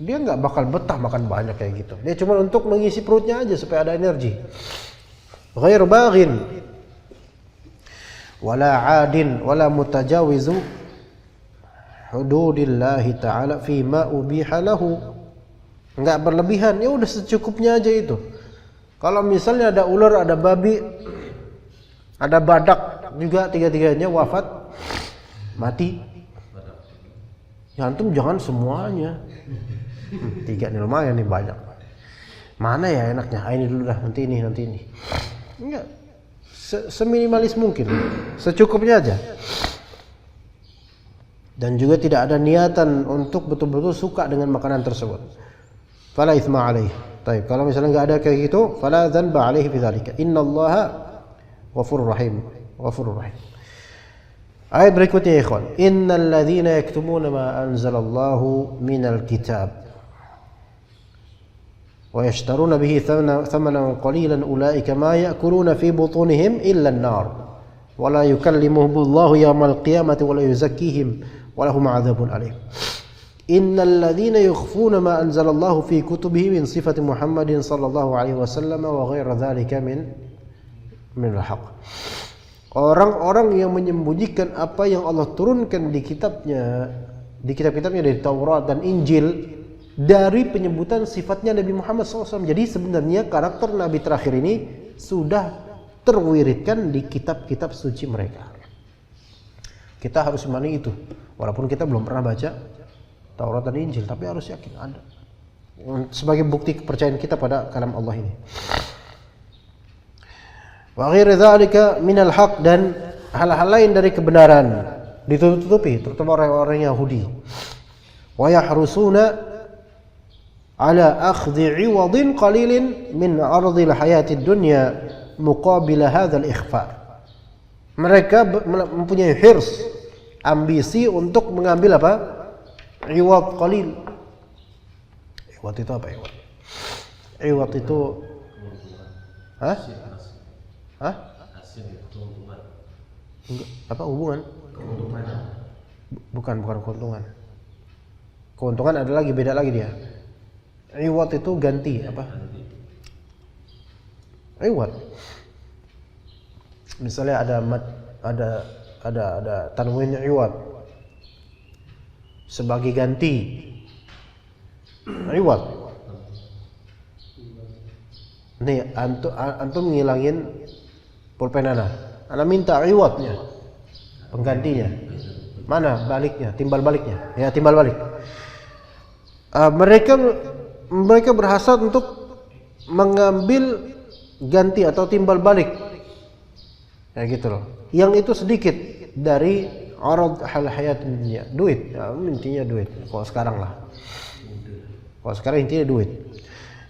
dia enggak bakal betah makan banyak kayak gitu. Dia cuma untuk mengisi perutnya aja supaya ada energi. Ghair baghin wala 'adin wala mutajawizu hududillahi ta'ala fima ubiha lahu. Enggak berlebihan, ya udah secukupnya aja itu. Kalau misalnya ada ular, ada babi, ada badak juga, tiga-tiganya wafat, mati, ya antum jangan semuanya. Tiga nih lumayan nih, banyak. Mana ya enaknya? Ini dulu dah, nanti ini. Enggak, seminimalis mungkin, secukupnya aja. Dan juga tidak ada niatan untuk betul-betul suka dengan makanan tersebut. Fala itsma 'alaihi. Baik, kalau misalnya enggak ada kayak gitu, fala dzanba 'alaihi fi dzalika. Innallaha ghafurur rahim. Ayat berikutnya ya ikhwan. Innal ladzina yaktumuna ma anzalallahu minal kitab ويشترون به ثمنا قليلا أولئك ما يأكلون في بطونهم إلا النار ولا يكلمهم الله يوم القيامة ولا يزكيهم ولهم عذاب أليم. innal ladzina yukhfuna ma anzalallahu fi kutubihi min sifati Muhammadin sallallahu alaihi wasallam wa ghaira dzalika min al-haq. Orang-orang yang menyembunyikan apa yang Allah turunkan di kitab-kitabnya dari Taurat dan Injil dari penyebutan sifatnya Nabi Muhammad SAW. Jadi sebenarnya karakter Nabi terakhir ini sudah terwiridkan di kitab-kitab suci mereka. Kita harus imani itu, walaupun kita belum pernah baca Taurat dan Injil, tapi harus yakin ada. Sebagai bukti kepercayaan kita pada kalam Allah ini. Wa ghairi dzalika minal haq, dan hal-hal lain dari kebenaran ditutupi, terutama orang-orang Yahudi. Wa yahrusuna ala akhdhi 'iwadin qalilin min 'ardil hayatid dunya muqabila hadzal ikhfa. Mereka mempunyai hirs, ambisi untuk mengambil apa? 'Iwad qalil. Iwad itu apa iwad? Iwad itu hasil keuntungan. Apa hubungan? Keuntungan. Bukan keuntungan. Keuntungan ada lagi, beda lagi dia. Iwad itu ganti apa? Iwad. Misalnya ada tanwin iwad sebagai ganti. Iwad. Nih antum ngilangin pulpen ana minta iwadnya, penggantinya. Mana baliknya, timbal baliknya? Ya, timbal balik. Mereka berhasrat untuk mengambil ganti atau timbal balik. Ya gitu loh. Yang itu sedikit dari arad hal hayat dunia, duit. Ya, intinya duit. Kalau sekarang lah. Kalau sekarang intinya duit.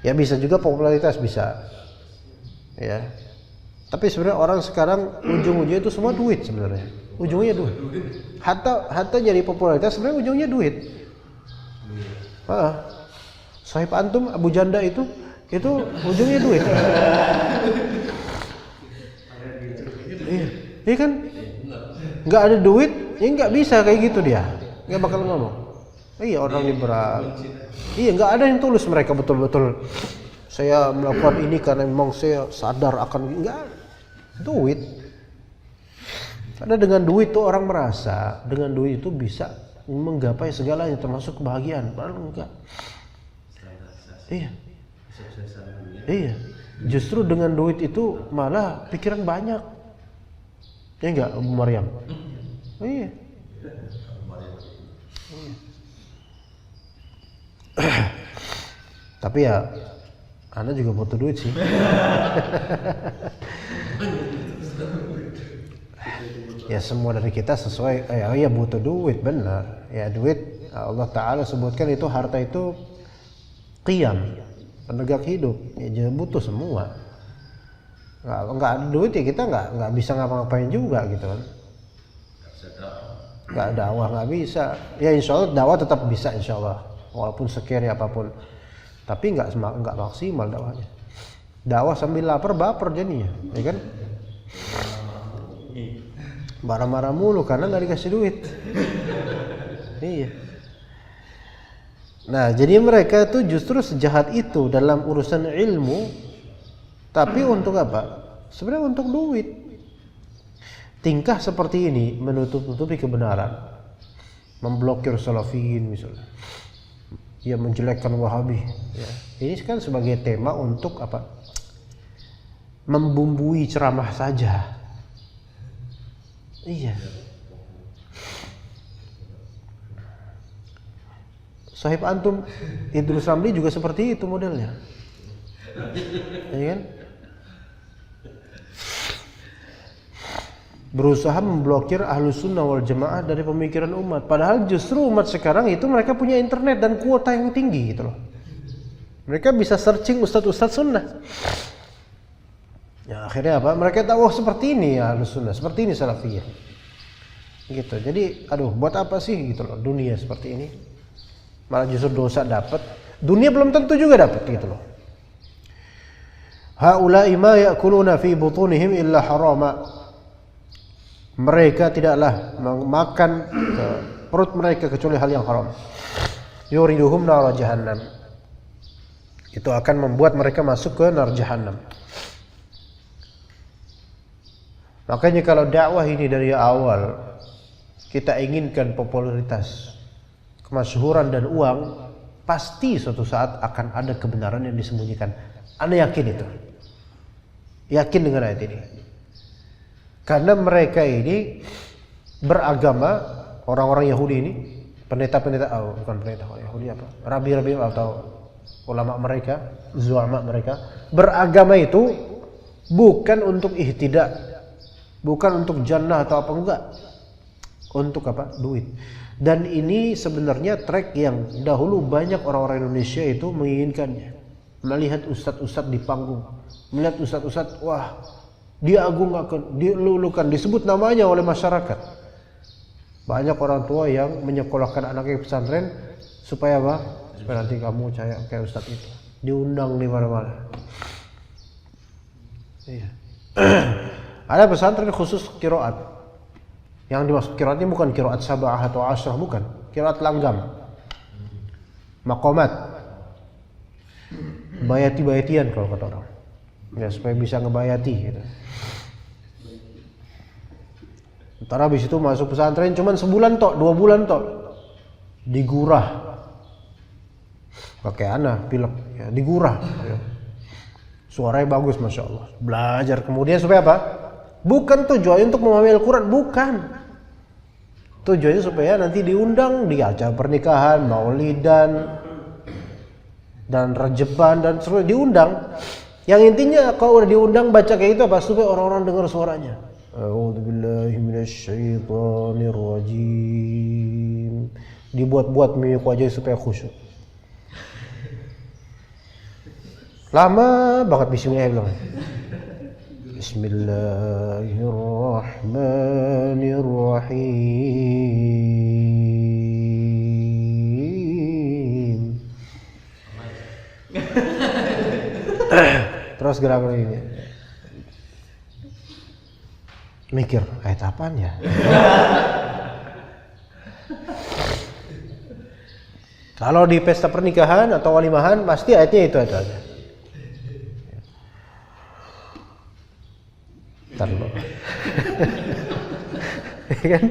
Ya bisa juga popularitas bisa. Ya. Tapi sebenarnya orang sekarang ujung-ujungnya itu semua duit sebenarnya. Ujungnya duit. Hatta jadi popularitas sebenarnya ujungnya duit. Sahib antum Abu Janda itu ujungnya duit. Iya kan? Nggak ada duit, ya nggak bisa kayak gitu dia. Nggak bakal ngomong. Iya, orang liberal. Iya, nggak ada yang tulus mereka betul-betul. Saya melakukan ini karena memang saya sadar akan nggak duit. Karena dengan duit tuh orang merasa dengan duit itu bisa menggapai segalanya termasuk kebahagiaan. Padahal enggak. Iya. Iya. Justru dengan duit itu malah pikiran banyak. Ya enggak, Abu Maryam? Iya. Tapi ya Anda juga butuh duit sih. Ya semua dari kita sesuai. Ya butuh duit, benar. Ya duit Allah Ta'ala sebutkan itu harta itu qiyam, penegak hidup. Ya butuh semua. Nggak ada duit ya kita nggak bisa ngapa-ngapain juga gitu kan. Nggak dakwah nggak bisa. Ya insya Allah dakwah tetap bisa insya Allah. Walaupun sekiranya apapun. Tapi nggak maksimal dakwahnya. Dakwah sambil lapar baper jadinya, ya kan? Marah-marah mulu karena nggak dikasih duit. Iya. Nah, jadi mereka itu justru sejahat itu dalam urusan ilmu, tapi untuk apa? Sebenarnya untuk duit. Tingkah seperti ini menutup-nutupi kebenaran, memblokir salafiyin misalnya, ya menjelekkan Wahabi. Ya. Ini kan sebagai tema untuk apa? Membumbui ceramah saja. Iya. Sahib antum Idrus Ramli juga seperti itu modelnya. Ya kan? Berusaha memblokir Ahlus Sunnah wal Jamaah dari pemikiran umat. Padahal justru umat sekarang itu mereka punya internet dan kuota yang tinggi gitu loh. Mereka bisa searching ustadz-ustadz sunnah. Ya akhirnya apa? Mereka tahu seperti ini ya Ahlus Sunnah, seperti ini salafiyah. Gitu. Jadi aduh buat apa sih gitu loh dunia seperti ini? Malah justru dosa dapat, dunia belum tentu juga dapat gitu loh. Haula'i ma ya'kuluna fi butunihim illa harama. Mereka tidaklah makan ke perut mereka kecuali hal yang haram. yuriduhum nar jahannam. Itu akan membuat mereka masuk ke nar jahannam. Makanya kalau dakwah ini dari awal kita inginkan popularitas, kemasyhuran dan uang, pasti suatu saat akan ada kebenaran yang disembunyikan. Anda yakin itu? Yakin dengan ayat ini? Karena mereka ini beragama, orang-orang Yahudi ini, pendeta-pendeta, bukan pendeta Yahudi apa? Rabi-rabi atau ulama mereka, zuama mereka, beragama itu bukan untuk ihtidak, bukan untuk jannah atau apa, enggak. Untuk apa? Duit. Dan ini sebenarnya track yang dahulu banyak orang-orang Indonesia itu menginginkannya. Melihat ustadz-ustadz di panggung, melihat ustadz-ustadz, wah, diagungkan, dilulukan, disebut namanya oleh masyarakat. Banyak orang tua yang menyekolahkan anaknya ke pesantren supaya apa? Supaya nanti kamu kayak ustadz itu, diundang di mana-mana. Iya. Ada pesantren khusus qiraat. Yang dimaksud qiraat ini bukan qiraat sab'ah atau asyrah, bukan. Qiraat langgam. Maqamat. Bayati-bayatian kalau kata orang. Ya, supaya bisa ngebayati gitu. Ntar habis itu masuk pesantren cuman sebulan tok, 2 bulan tok. Digurah. Pakai anak, pilek, ya, digurah. Ya. Suaranya bagus, Masya Allah. Belajar kemudian supaya apa? Bukan tujuannya untuk memahami Al-Quran, bukan. Tujuannya supaya nanti diundang di acara pernikahan, maulidan, dan rejeban, dan seluruh diundang. Yang intinya kalau udah diundang baca kayak itu apa? Supaya orang-orang dengar suaranya. A'udzubillahi minasyaitonirrajim. Dibuat-buat mimik wajah supaya khusyuk. Lama banget bismillah bilang. Bismillahirrahmanirrahim. Terus gerak ini. Mikir, ayat apaan ya? Kalau di pesta pernikahan atau walimahan pasti ayatnya itu aja. Ntar lo. Kan?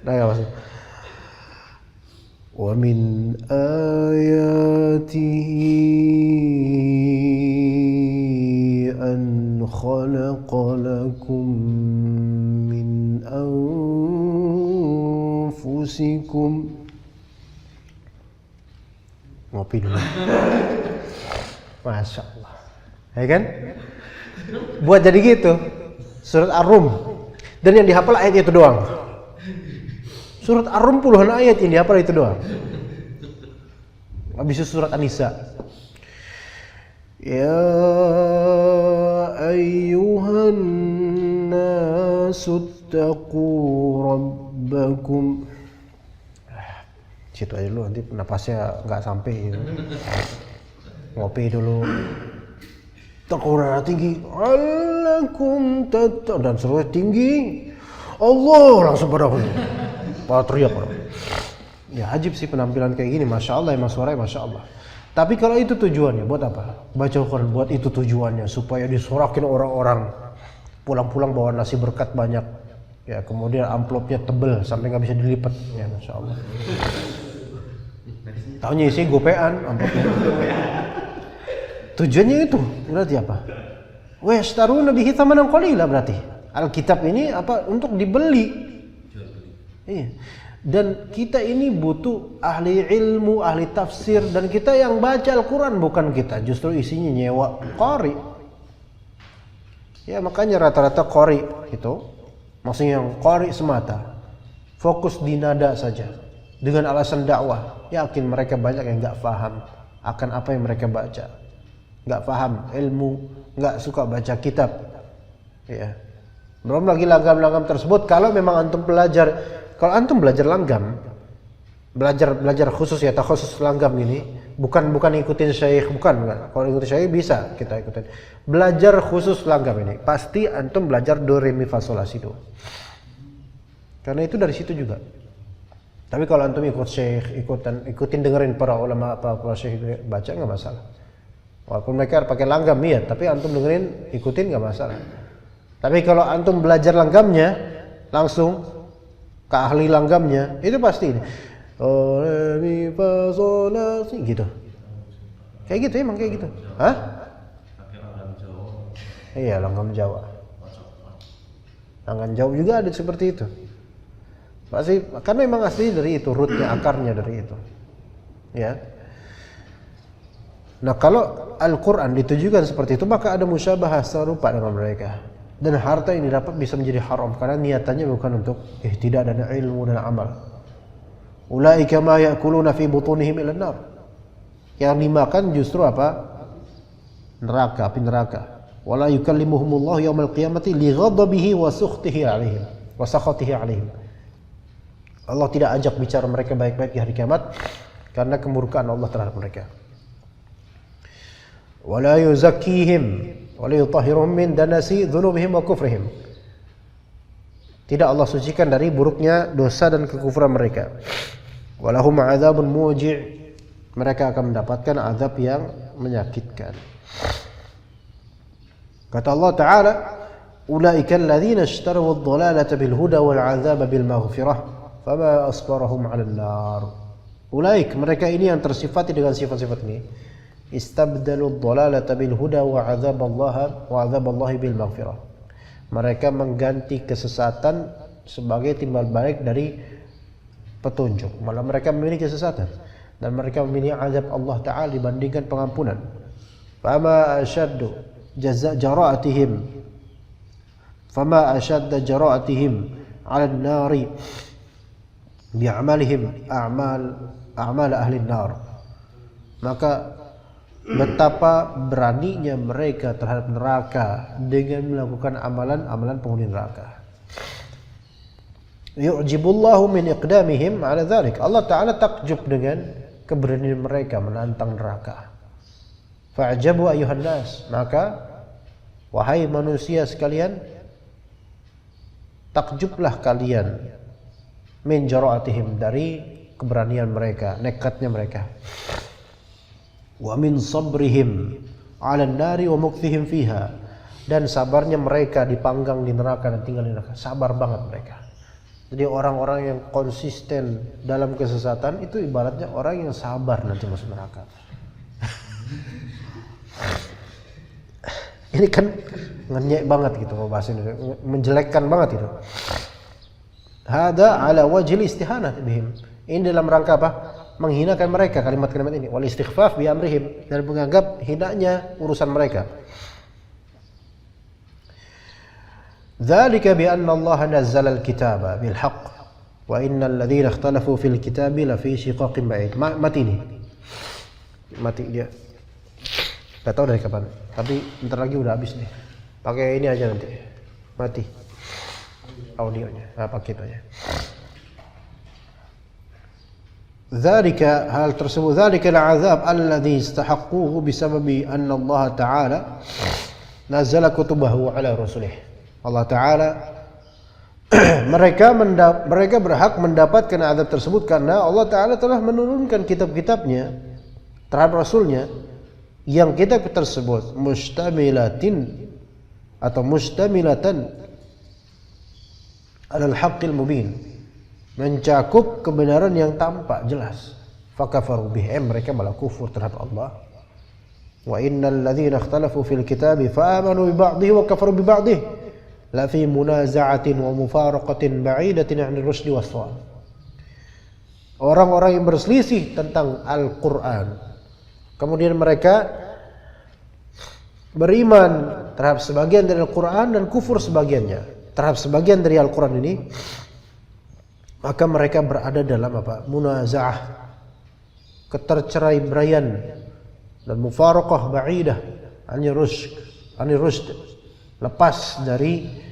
Nah, enggak maksud. Wa min ayatihi an khalaqa lakum min anfusikum. Ngopi dulu. Masya Allah. Ya kan? Buat jadi gitu. Surat Ar-Rum. Dan yang dihafal ayat itu doang. Surat Ar-Rum puluhan ayat yang dihafal itu doang. Habis itu surat An-Nisa. Ya ayyuhan nasuttaqu rabbakum. Situ aja dulu, nanti napasnya nggak sampai gitu. Ngopi dulu. Takuna tinggi, Allakum tattaq, dan seluruh tinggi. Allah langsung pada teriak orang. Ya ajib sih penampilan kayak gini, Masya Allah, emang suaranya Masya Allah. Tapi kalau itu tujuannya, buat apa? Baca Al-Quran, buat itu tujuannya, supaya disorakin orang-orang. Pulang-pulang bawa nasi berkat banyak. Ya kemudian amplopnya tebel sampai nggak bisa dilipat. Ya Masya Allah. Taunya isi gopean amplopnya. Tujuannya itu berarti apa? Wa yashtaruna bihi thamanan qalila, berarti Alkitab ini apa? Untuk dibeli. Iya. Dan kita ini butuh ahli ilmu, ahli tafsir, dan kita yang baca Al-Quran bukan kita, justru isinya nyewa qari. Ya makanya rata-rata qari itu maksudnya yang qari semata, fokus di nada saja dengan alasan dakwah. Yakin mereka banyak yang nggak paham akan apa yang mereka baca, nggak paham ilmu, nggak suka baca kitab. Ya. Belum lagi langgam-langgam tersebut. Kalau memang antum belajar, kalau antum belajar langgam, belajar khusus ya, khusus langgam ini, bukan ikutin syekh, bukan. Kalau ikutin syekh bisa kita ikutin. Belajar khusus langgam ini, pasti antum belajar do re mi fa sol la si do. Karena itu dari situ juga. Tapi kalau antum ikut syekh, ikutin dengerin para ulama para syekh baca nggak masalah. Walaupun mereka pakai langgam iya, tapi antum dengerin, ikutin nggak masalah. Tapi kalau antum belajar langgamnya langsung ke ahli langgamnya, itu pasti ini. Oh, mi fa sol la si gitu. Kayak gitu emang kayak gitu. Hah? Pakai langgam Jawa. Iya, langgam Jawa. Langgam Jawa juga ada seperti itu. Pasti kan memang asli dari itu, rootnya, akarnya dari itu. Ya. Nah, kalau Al-Qur'an ditujukan seperti itu, maka ada musyabahah serupa dengan mereka. Dan harta yang didapat bisa menjadi haram karena niatannya bukan untuk ihtidah dan ilmu dan amal. Ulaika ma ya'kuluna fi butunihim ila nar. Yang dimakan justru apa? Neraka, api neraka. Wala yukallimuhumullahu yaumal qiyamati li ghadabihi wa sukhtihi 'alaihim wa sakhatihi 'alaihim. Allah tidak ajak bicara mereka baik-baik di hari kiamat karena kemurkaan Allah terhadap mereka. Wala yuzakkihim wala yutahhiruhum min danasi dzunubihim wa kufrihim. Tidak Allah sucikan dari buruknya dosa dan kekufuran mereka. Walahum 'adzabun muji'. Mereka akan mendapatkan azab yang menyakitkan. Kata Allah Ta'ala, ulaika alladzina ishtaraw ad-dhalalata bil huda wal 'adzaba bil maghfirah fama asbarahum 'alan nar. Ulaik, mereka ini yang tersifati dengan sifat-sifat ini. Istabdalu ad-dhalalata bil huda wa 'adzaballahi bil maghfirah. Mereka mengganti kesesatan sebagai timbal balik dari petunjuk. Malah mereka memilih kesesatan dan mereka memilih azab Allah Ta'ala dibandingkan pengampunan. Fama ashaddu jara'atihim 'ala an-nari bi'amalihim a'mal ahli an-nar. Maka betapa beraninya mereka terhadap neraka dengan melakukan amalan-amalan penghuni neraka. Yu'jibullahu min iqdamihim 'ala dzalik. Allah Ta'ala takjub dengan keberanian mereka menantang neraka. Fa'jabu ayuhan nas, maka wahai manusia sekalian, takjublah kalian min jara'atihim, dari keberanian mereka, nekatnya mereka. Wa min sabrihim 'ala an-nari wa mukthihim fiha, dan sabarnya mereka dipanggang di neraka dan tinggal di neraka. Sabar banget mereka. Jadi orang-orang yang konsisten dalam kesesatan itu ibaratnya orang yang sabar nanti masuk neraka. Ini kan ngenyek banget gitu bahasa ini, menjelekkan banget itu. Hada ala wajhil istihanah bihim. Ini dalam rangka apa? Menghinakan mereka, kalimat-kalimat ini. Wal istighfaf bi amrihim, dan menganggap hinanya urusan mereka. Dzalika bi anna Allah nazzala al-kitaba bil haqq wa innal ladzina ikhtalafu fil kitabi la fi shiqaqin ba'id. Mati nih. Mati dia. Enggak tahu dari kapan, tapi bentar lagi udah habis nih. Pakai ini aja nanti. Mati audionya, pakai itu aja. Dzalika, hal tersebut, dzalika al-'adzab alladzi istahaqquhu bisababi anna Allah Ta'ala nazzala kutubahu 'ala rusulih. Allah Ta'ala mereka berhak mendapatkan azab tersebut karena Allah Ta'ala telah menurunkan kitab-kitabnya terhadap Rasulnya, yang kitab tersebut mustamilatan alal haqqil mubin, mencakup kebenaran yang tampak jelas. Fakafaru bihi, mereka malah kufur terhadap Allah. Wa innal ladzina ikhtalafu fil kitabi fa amanu bi ba'dihi wa kafaru bi ba'dihi la fi munaza'atin wa mufaraqatin ba'idatin 'anil rusdi was shawab. Orang-orang yang berselisih tentang Al-Qur'an, kemudian mereka beriman terhadap sebagian dari Al-Qur'an dan kufur sebagiannya terhadap sebagian dari Al-Qur'an ini, maka mereka berada dalam apa? Munaza'ah, keterceraiberaian, dan mufaraqah ba'idah 'anil rusd, lepas dari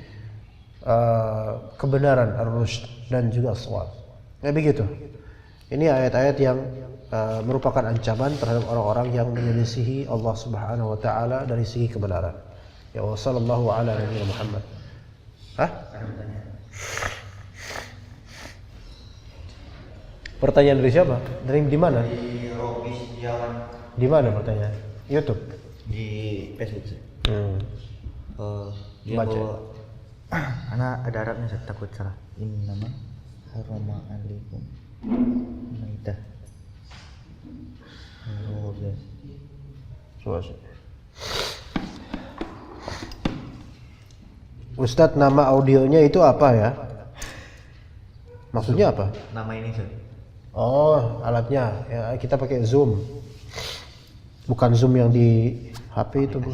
kebenaran ar-rusyd dan juga shawab. Ya begitu. Ini ayat-ayat yang merupakan ancaman terhadap orang-orang yang menyelisihi Allah Subhanahu wa taala dari segi kebenaran. Ya sallallahu ala nabiyina Muhammad. Hah? Pertanyaan dari siapa? Dari di mana? Di Robi Setiawan Di mana pertanyaan? YouTube. di Facebook sih. Dia Baca. bawa anak ada Arabnya, saya takut salah. Ini nama Harama alaikum Maidah. Oh, yes. Coba. Ustadz, nama audionya itu apa ya? Maksudnya apa? Nama ini sih. Oh, alatnya. Ya, kita pakai Zoom. Bukan Zoom yang di HP itu, Bu.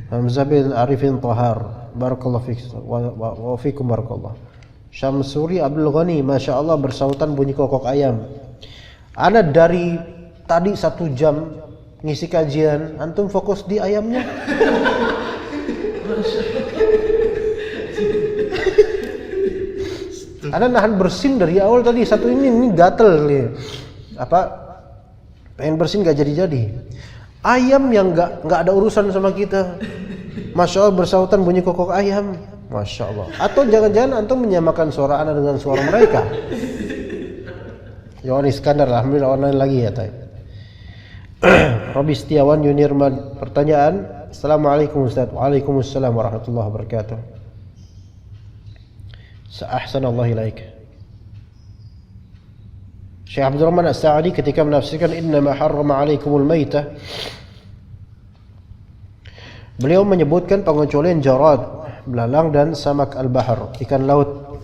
Hamzah bin Arifin Tahar. Barakallahu fiik wa fiikum barakallah. Syamsuri Abdul Ghani, Masya Allah bersautan bunyi kokok ayam. Ana dari tadi 1 jam ngisi kajian, antum fokus di ayamnya. Ana nahan bersin dari awal tadi, satu ini gatel nih. Apa? Pengen bersin gak jadi-jadi. Ayam yang nggak ada urusan sama kita. Masya Allah bersautan bunyi kokok ayam. Masya Allah. Atau jangan-jangan antum menyamakan suara ana dengan suara mereka. Yohan Iskandar, alhamdulillah online lagi ya tay. Robi Setiawan Yunirman, pertanyaan. Assalamualaikum Ustaz. Waalaikumsalam warahmatullahi wabarakatuh. Ahsanallahu ilaik. Syekh Abdurrahman As-Sa'di ketika menafsirkan innama harrama alaikumul maitah, beliau menyebutkan pengecualian jarad, belalang dan samak al-bahr, ikan laut.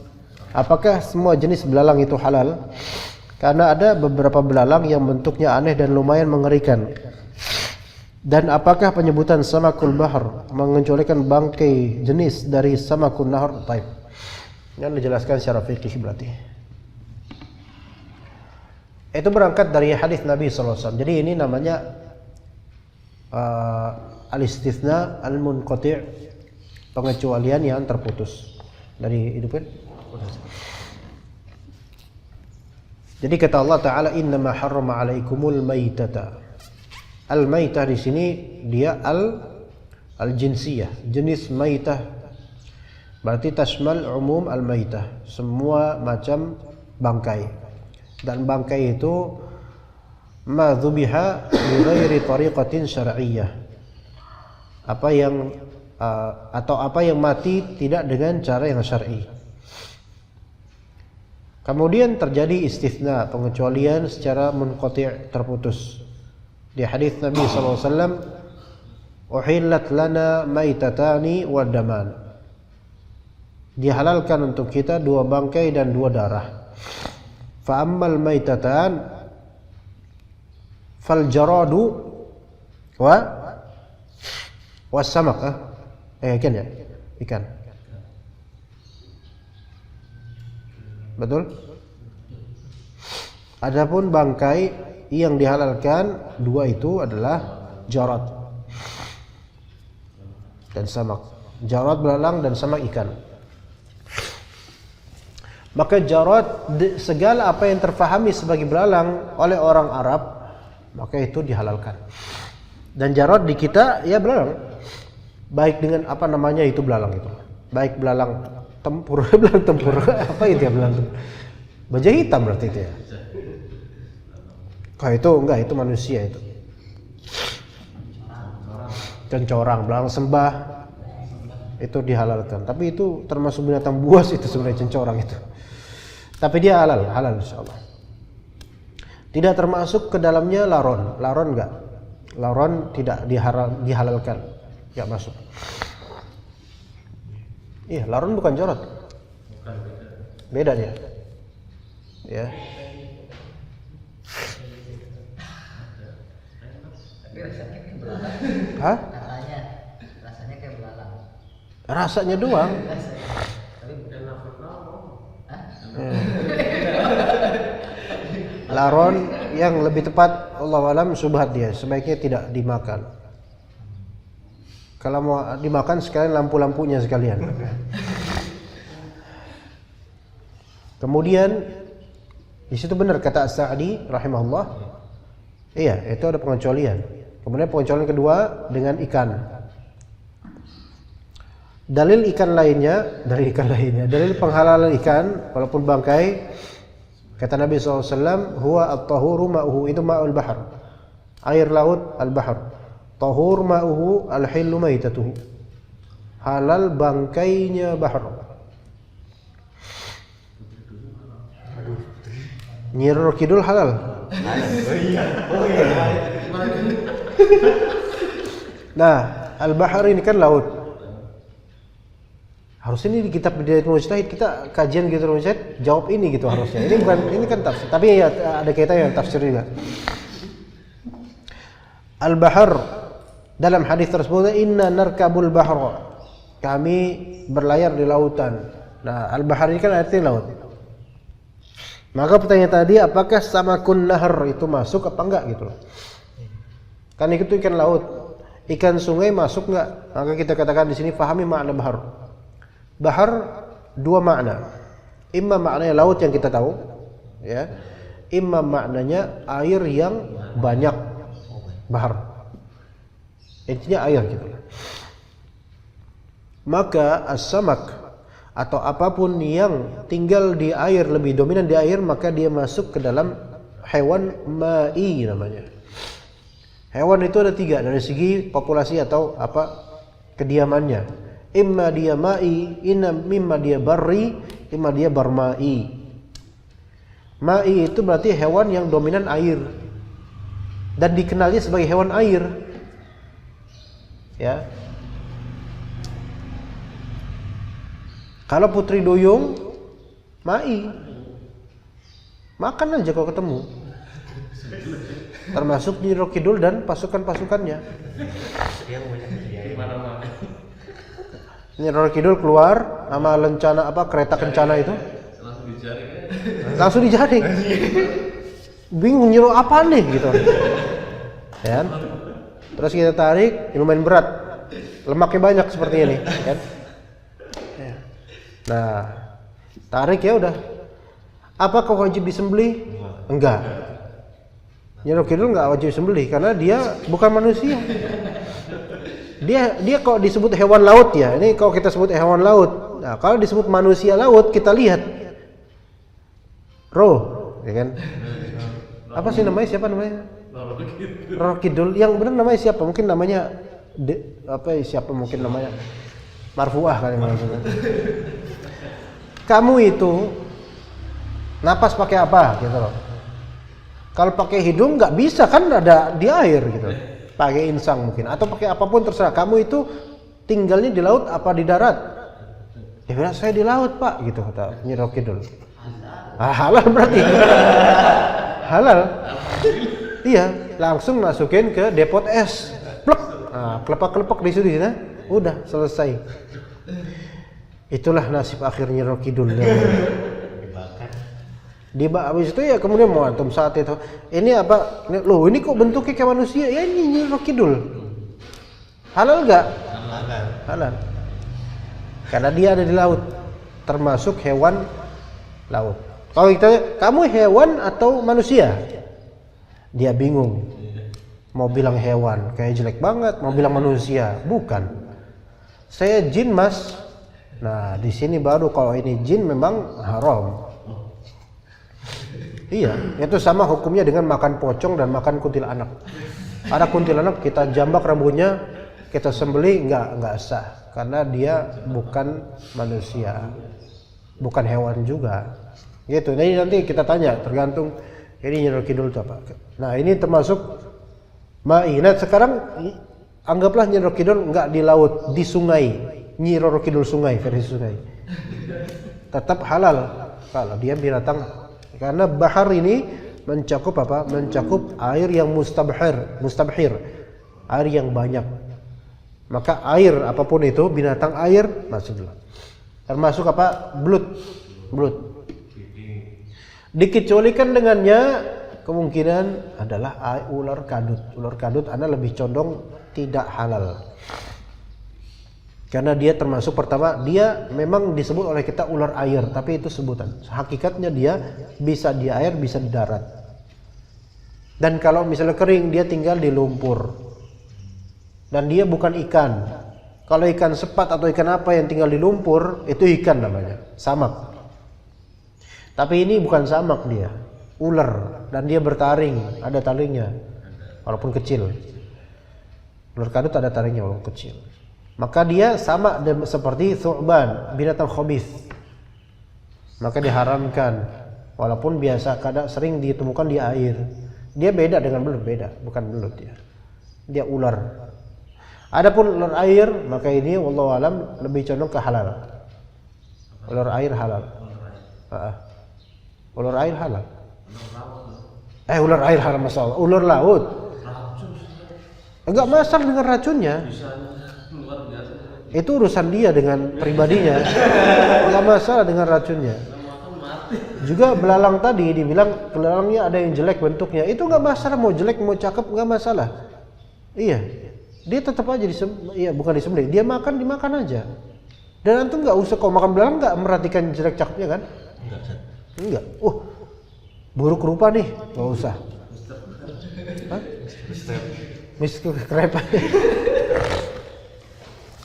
Apakah semua jenis belalang itu halal? Karena ada beberapa belalang yang bentuknya aneh dan lumayan mengerikan. Dan apakah penyebutan samakul bahr mengecualikan bangkai jenis dari samakul nahar? Baik. Yang dijelaskan secara fikih berarti. Itu berangkat dari hadis Nabi SAW. Jadi ini namanya al-istithna al-munqati', pengecualian yang terputus dari hidup kan? Jadi kata Allah Ta'ala, innama harrama alaikumul maitata. Al-maitah di sini dia al-jinsiyah, jenis maitah. Berarti tashmal umum al-maitah, semua macam bangkai. Dan bangkai itu ma dzubiha bi ghairi tariqatin syar'iyyah. Apa yang atau apa yang mati tidak dengan cara yang syar'i. Kemudian terjadi istitsna, pengecualian secara munqati', terputus. Di hadis Nabi sallallahu alaihi wasallam, uhillat lana maitatani wa daman. Dihalalkan untuk kita 2 bangkai dan 2 darah. Fa ammal maitatan fal jaradu wa wasamak. Ikan ya? Ikan. Betul? Adapun bangkai yang dihalalkan 2 itu adalah jarad dan samak. Jarad belalang dan samak ikan. Maka jarad, segala apa yang terfahami sebagai belalang oleh orang Arab, maka itu dihalalkan. Dan jarad di kita ya belalang. Baik dengan apa namanya itu belalang itu. Baik belalang tempur, belalang tempur. Apa itu ya belalang tempur? Baja hitam berarti itu ya. Kalau itu enggak, itu manusia itu. Cencorang, belalang sembah itu dihalalkan. Tapi itu termasuk binatang buas itu sebenarnya, cencorang itu. Tapi dia halal insyaallah. Tidak termasuk ke dalamnya laron. Laron enggak. Laron tidak dihalalkan. Enggak masuk. Iya, laron bukan jarad. Beda dia. Ya. Hah? Rasanya kayak belalang. Rasanya doang. Laron yang lebih tepat Allahu alam subhat dia, sebaiknya tidak dimakan. Kalau mau dimakan sekalian lampu-lampunya sekalian. Kemudian di situ benar kata As-Sa'di rahimahullah. Iya, itu ada pengecualian. Kemudian pengecualian kedua dengan ikan. Dalil penghalalan ikan walaupun bangkai Kata Nabi SAW, huwa at-tahuru ma'uhu, itu ma'ul bahr, air laut al-bahr. Tahur ma'uhu al-hillu maitatuhu, halal bangkainya bahr. Nyi Roro Kidul halal. Nah, al-bahr ini kan laut. Harusnya ini di kitab Bidayatul Mujtahid kita kajian gitu Mujtahid jawab ini gitu harusnya. Ini bukan, ini kan tafsir, tapi ya ada kaitannya dengan tafsir juga. Al-bahr, dalam hadis tersebut, inna narkabul bahr, kami berlayar di lautan. Nah, al-bahr ini kan artinya laut. Maka pertanyaan tadi, apakah samakun nahar itu masuk apa enggak gitu loh. Kan itu ikan laut, ikan sungai masuk enggak? Maka kita katakan di sini fahami makna bahar. Bahar dua makna. Imma maknanya laut yang kita tahu, ya. Imma maknanya air yang banyak. Bahar. Intinya air gitu. Maka as-samak atau apapun yang tinggal di air, lebih dominan di air, maka dia masuk ke dalam hewan ma'i namanya. Hewan itu ada tiga dari segi populasi atau apa kediamannya. Imma dia ma'i, mimma dia barri, imma dia barma'i. Ma'i itu berarti hewan yang dominan air dan dikenalnya sebagai hewan air. Ya. Kalau putri duyung, ma'i, makan aja kalau ketemu. Termasuk Nyi Roro Kidul dan pasukan-pasukannya. Nyi Roro Kidul keluar sama lencana apa kereta kencana itu, langsung dijaring. Bingung nyuruh apa nih gitu. Ya. Terus kita tarik, lumayan berat, lemaknya banyak seperti ini. Kan? Nah, tarik ya udah. Apakah wajib disembelih? Enggak. Nyi Roro Kidul enggak wajib disembelih karena dia bukan manusia. Dia kok disebut hewan laut ya. Ini kalau kita sebut hewan laut. Nah, kalau disebut manusia laut kita lihat roh, ya kan? Apa sih namanya? Siapa namanya? Roro Kidul. Yang benar namanya siapa? Mungkin namanya siapa mungkin namanya? Marfuah kali maksudnya. Kamu itu napas pakai apa gitu loh. Kalau pakai hidung nggak bisa kan ada di air gitu. Pakai insang mungkin atau pakai apapun terserah. Kamu itu tinggalnya di laut apa di darat? Ya bilang saya di laut pak gitu kata Nyi Roro Kidul. Halal berarti. Halal. Iya, langsung masukin ke depot es. Plek. Nah, kelepak-kelepak di situ sana. Udah selesai. Itulah nasib akhirnya Roro Kidul. Habis itu ya kemudian mau antum saat itu. Ini apa? Loh, ini kok bentuknya kayak manusia? Ya ini Roro Kidul. Halal enggak? Halal. Karena dia ada di laut. Termasuk hewan laut. Kalau kita kamu hewan atau manusia? Dia bingung. Mau bilang hewan, kayak jelek banget. Mau bilang manusia, bukan. Saya jin mas. Nah di sini baru kalau ini jin memang haram. Iya, itu sama hukumnya dengan makan pocong dan makan kuntilanak. Ada kuntilanak kita jambak rambutnya, kita sembelih nggak sah karena dia bukan manusia, bukan hewan juga. Gitu. Jadi nanti kita tanya, tergantung ini Nyi Roro Kidul itu apa. Nah ini termasuk ma'i. Nah sekarang anggaplah Nyi Roro Kidul nggak di laut, di sungai. Nyi Roro Kidul sungai, versi sungai. Tetap halal kalau dia binatang. Karena bahar ini mencakup apa? Mencakup air yang mustabhir, air yang banyak. Maka air apapun itu, binatang air masuklah. Termasuk apa? Belut. Dikecualikan dengannya kemungkinan adalah ular kadut. Ular kadut Anda lebih condong tidak halal. Karena dia termasuk pertama, dia memang disebut oleh kita ular air, tapi itu sebutan. Hakikatnya dia bisa di air, bisa di darat. Dan kalau misalnya kering, dia tinggal di lumpur. Dan dia bukan ikan. Kalau ikan sepat atau ikan apa yang tinggal di lumpur, itu ikan namanya, samak. Tapi ini bukan samak dia, ular, dan dia bertaring, ada taringnya, walaupun kecil. Ular kadut ada taringnya walaupun kecil. Maka dia sama seperti thu'ban, binatang khabith. Maka diharamkan, walaupun biasa kadang sering ditemukan di air. Dia beda dengan belut, beda, bukan belut dia. Dia ular. Adapun ular air, maka ini wallahu alam lebih condong ke halal. Ular air halal. Ular air halal. Ular air halal masalah. Ular laut. Enggak masalah dengan racunnya. Itu urusan dia dengan pribadinya. Enggak masalah dengan racunnya. Juga belalang tadi dibilang belalangnya ada yang jelek bentuknya. Itu enggak masalah, mau jelek mau cakep enggak masalah. Iya. Dia tetap aja bukan disembelih. Dia dimakan aja. Dan antum enggak usah kalau makan belalang enggak merhatikan jelek cakepnya kan? Enggak. Buruk rupa nih, enggak usah. Mister Crab.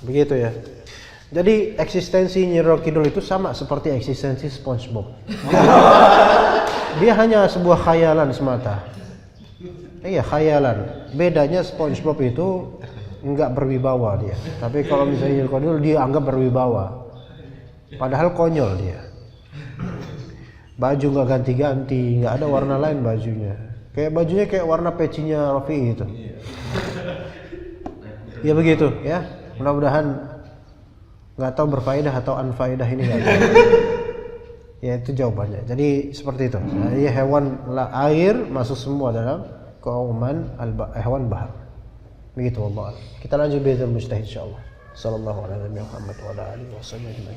Begitu ya. Jadi eksistensi Nyi Roro Kidul itu sama seperti eksistensi SpongeBob. Dia hanya sebuah khayalan semata. Iya, khayalan. Bedanya SpongeBob itu enggak berwibawa dia. Tapi kalau misalnya Nyi Roro Kidul dia anggap berwibawa. Padahal konyol dia. Baju enggak ganti-ganti, enggak ada warna lain bajunya. Bajunya kayak warna pecinya Rofi itu. Ya begitu ya. Mudah-mudahan nggak tahu berfaedah atau unfaedah ini nggak tahu. Ya itu jawabannya. Jadi seperti itu. Jadi hewan air masuk semua dalam keumuman hewan bahar. Begitu Allah. Kita lanjut bidang mujtahid insyaallah. Sallallahu alaihi wa sallam wa ala alihi wa sahbihi.